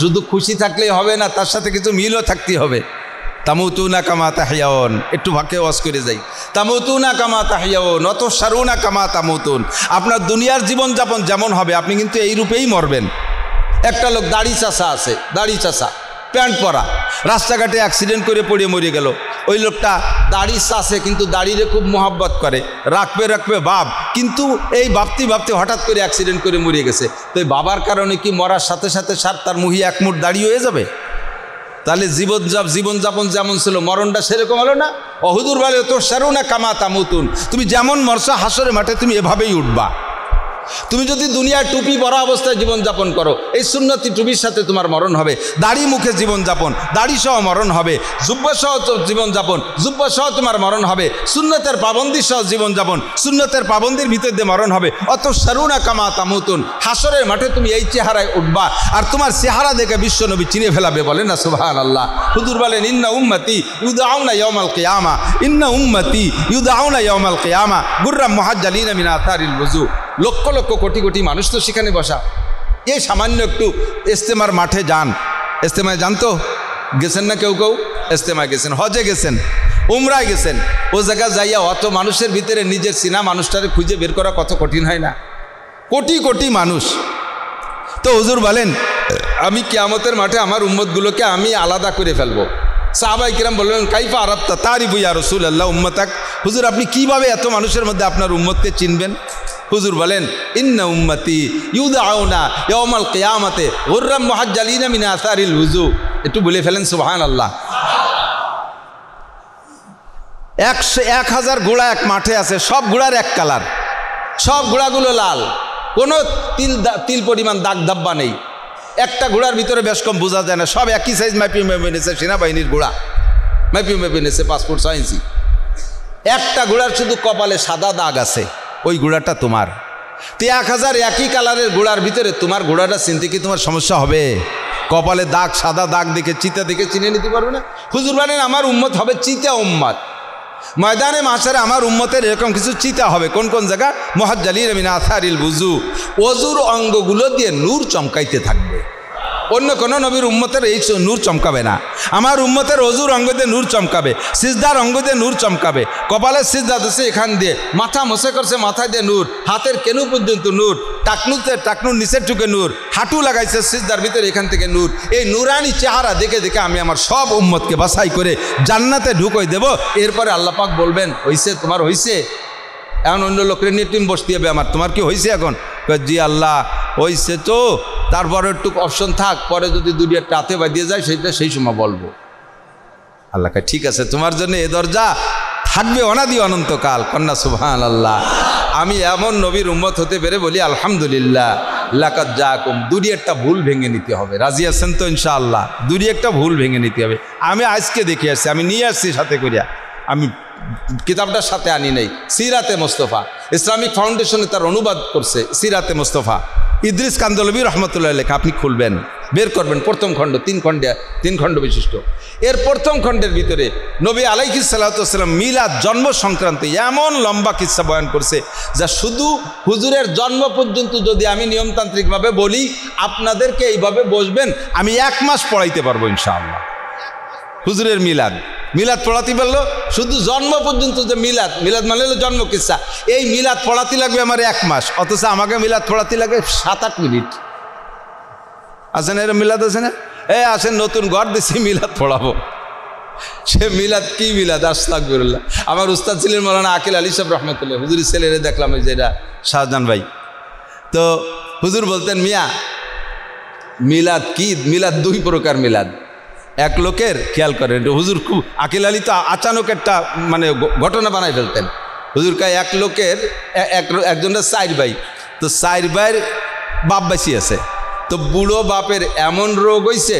শুধু খুশি থাকলেই হবে না, তার সাথে কিছু মিলও থাকতে হবে। তামুতুনা কামা তাহইয়াউন, একটু ভাগ্যে ওয়াজ করে যাই। তামুতুনা কামা তাহইয়াউন অত সারুনা কামা তামুতুন। আপনার দুনিয়ার জীবনযাপন যেমন হবে আপনি কিন্তু এই রূপেই মরবেন। একটা লোক দাড়ি চাষা আছে, দাড়ি চাষা, প্যান্ট পরা, রাস্তাঘাটে অ্যাক্সিডেন্ট করে পড়ে মরে গেল। ওই লোকটা দাড়ি চাষে কিন্তু দাড়িরে খুব মোহাব্বত করে, রাখবে বাপ, কিন্তু এই ভাবতে হঠাৎ করে অ্যাক্সিডেন্ট করে মরে গেছে। তো এই বাবার কারণে কি মরার সাথে সাথে তার মুহি এক মুঠ দাড়ি হয়ে যাবে? তাহলে জীবনযাপন যেমন ছিল মরণটা সেরকম হলো না? হুজুর বলে তো সারুনা কামা তামুতুন, তুমি যেমন মরছো হাসরের মাঠে তুমি এভাবেই উঠবা। তুমি যদি দুনিয়ার টুপি পরা অবস্থায় জীবনযাপন করো, এই সুন্নতি টুপির সাথে তোমার মরণ হবে। দাড়ি মুখে জীবনযাপন, দাড়ি সহ মরণ হবে। জুব্বা সহ জীবনযাপন, জুব্বা সহ তোমার মরণ হবে। সুন্নতের পাবন্দি সহ জীবনযাপন, সুন্নতের পাবন্দির ভিতর দিয়ে মরণ হবে। অত সারুনা কামা তামুতুন, হাসরের মাঠে তুমি এই চেহারায় উঠবা, আর তোমার চেহারা দেখে বিশ্বনবী চিনে ফেলাবে। বলেন না সুবহানাল্লাহ। হুজুর বলেন, ইন্না উম্মতি ইউদআউনা ইয়াউমাল কিয়ামা, ইন্না উম্মতি ইউদআউনা ইয়াউমাল কিয়ামা গুররাম মুহাজ্জালিনা মিন আথারিল ওযু। লক্ষ লক্ষ কোটি কোটি মানুষ তো সেখানে বসা। এই সামান্য একটু ইজতেমার মাঠে যান, ইজতেমায় যান তো গেছেন না? কেউ ইজতেমায় গেছেন, হজে গেছেন, উমরায় গেছেন, ও জায়গায় যাইয়া অত মানুষের ভিতরে নিজের চিনা মানুষটারে খুঁজে বের করা কত কঠিন হয় না? কোটি কোটি মানুষ। তো হুজুর বলেন, আমি কিয়ামতের মাঠে আমার উম্মতগুলোকে আমি আলাদা করে ফেলবো। সাহাবায়ে কিরাম বললেন, কাইফা আরাফতা তারিফু ইয়া রাসূলুল্লাহ উম্মতাক, হুজুর আপনি কিভাবে এত মানুষের মধ্যে আপনার উম্মতকে চিনবেন? হুজুর বলেন, ইন্না উম্মতি ইউদআউনা ইয়াউমাল কিয়ামাতে গুররাম মুহাজ্জালিনা মিন আসারিল ওযু। একটু বলে ফেলেন সুবহানাল্লাহ। 1000 ঘোড়া এক মাঠে আছে, সব ঘোড়ার এক কালার, সব ঘোড়াগুলো লাল, কোনো তিল পরিমাণ দাগ ধাব্বা নেই। একটা ঘোড়ার ভিতরে বেশ কম বোঝা যায় না, সব একই সাইজ মাপি নিয়েছে, সেনাবাহিনীর ঘোড়া মাপি নিয়েছে 5 ফুট 6 ইঞ্চি। একটা ঘোড়ার শুধু কপালে সাদা দাগ আছে, ওই ঘোড়াটা তোমার। তো 1000 একই কালারের ঘোড়ার ভিতরে তোমার ঘোড়াটা চিনতে কি তোমার সমস্যা হবে? কপালে দাগ, সাদা দাগ দেখে, চিতা দেখে চিনে নিতে পারবে না? হুজুর বলেন, আমার উম্মত হবে চিতা উম্মত। ময়দানে মাশারে আমার উম্মতের এরকম কিছু চিতা হবে। কোন কোন জায়গা? মুহাজ্জালিনা মিন আসারিল ওযু, ওযুর অঙ্গগুলো দিয়ে নূর চমকাইতে থাকবে। অন্য কোনো নবীর উম্মতের এই নূর চমকাবে না। আমার উম্মতের অজুর অঙ্গ দিয়ে নূর চমকাবে, সিজদার অঙ্গ দিয়ে নূর চমকাবে, কপালের সিজদা দিচ্ছে এখান দিয়ে, মাথা মোছে করছে মাথায় দিয়ে নূর, হাতের কেনু পর্যন্ত নূর, টাকনুর নিচের টুকে নূর, হাঁটু লাগাইছে সিজদার ভিতরে এখান থেকে নূর। এই নূরানি চেহারা দেখে দেখে আমি আমার সব উম্মতকে বাছাই করে জান্নাতে ঢুকই দেব। এরপরে আল্লাহ পাক বলবেন হইছে, তোমার হইছে? এখন অন্য লোকের নিয়ে টিম বসতে হবে আমার, তোমার কি হয়েছে এখন? জি আল্লাহ হয়েছে তো, তারপরে একটু অপশন থাক, পরে যদি দুনিয়ার টাতে বাঁধিয়ে যায় সেটা সেই সময় বলবো। আল্লাহকে ঠিক আছে, তোমার জন্য এ দরজা থাকবে অনাদি অনন্তকাল। কন্যা সুবহানাল্লাহ। আমি এমন নবীর উম্মত হতে পেরে বলি আলহামদুলিল্লাহ। লাকাদ জাকুম, দুনিয়ারটা ভুল ভেঙে নিতে হবে। রাজি আছেন তো ইনশাআল্লাহ? দুনিয়ারটা ভুল ভেঙে নিতে হবে। আমি আজকে দেখে আসছি, আমি নিয়ে আসছি সাথে করিয়া, আমি কিতাবটার সাথে আনি নাই। সিরাতে মোস্তফা ইসলামিক ফাউন্ডেশনে তার অনুবাদ করছে, সিরাতে মোস্তফা ইদ্রিস কান্দলবী রহমতুল্লাহ লেখা। আপনি খুলবেন, বের করবেন প্রথম খণ্ড, 3 খণ্ড বিশিষ্ট। এর প্রথম খণ্ডের ভিতরে নবী আলাইহিস সালাতু ওয়াস সালাম মিলাদ, জন্ম সংক্রান্ত এমন লম্বা কিচ্ছা বয়ান করছে যা শুধু হুজুরের জন্ম পর্যন্ত যদি আমি নিয়মতান্ত্রিকভাবে বলি আপনাদেরকে এইভাবে বসবেন, আমি 1 মাস পড়াইতে পারবো ইনশাআল্লাহ। হুজুরের মিলাদ পড়াতে পারলো, শুধু জন্ম পর্যন্ত যে মিলাদ মানে হলো জন্ম কিচ্ছা, এই মিলাদ পড়াতে লাগবে আমার 1 মাস, অথচ আমাকে মিলাদ পড়াতে লাগে 7-8 মিনিট। আছেন এর মিলাদ আছে না? আসেন নতুন ঘর দিছি মিলাদ পড়াবো। সে মিলাদ কি মিলাদ? আস্তাগফিরুল্লাহ। আমার উস্তাদ ছিলেন মৌলানা আকিল আলী সাহেব রহমতুল্লাহ। হুজুরের ছেলেরে দেখলাম এই যেটা শাহজাহান ভাই, তো হুজুর বলতেন মিয়া মিলাদ কি? মিলাদ 2 প্রকার মিলাদ। এক লোকের, খেয়াল করেন হুজুর, খুব আকিল আলী তো আচানক একটা মানে ঘটনা বানাই ফেলতেন। হুজুর কায় এক লোকের একজনের 4 ভাই, তো 4 ভাইয়ের বাপ বেশি আছে, তো বুড়ো বাপের এমন রোগ হয়েছে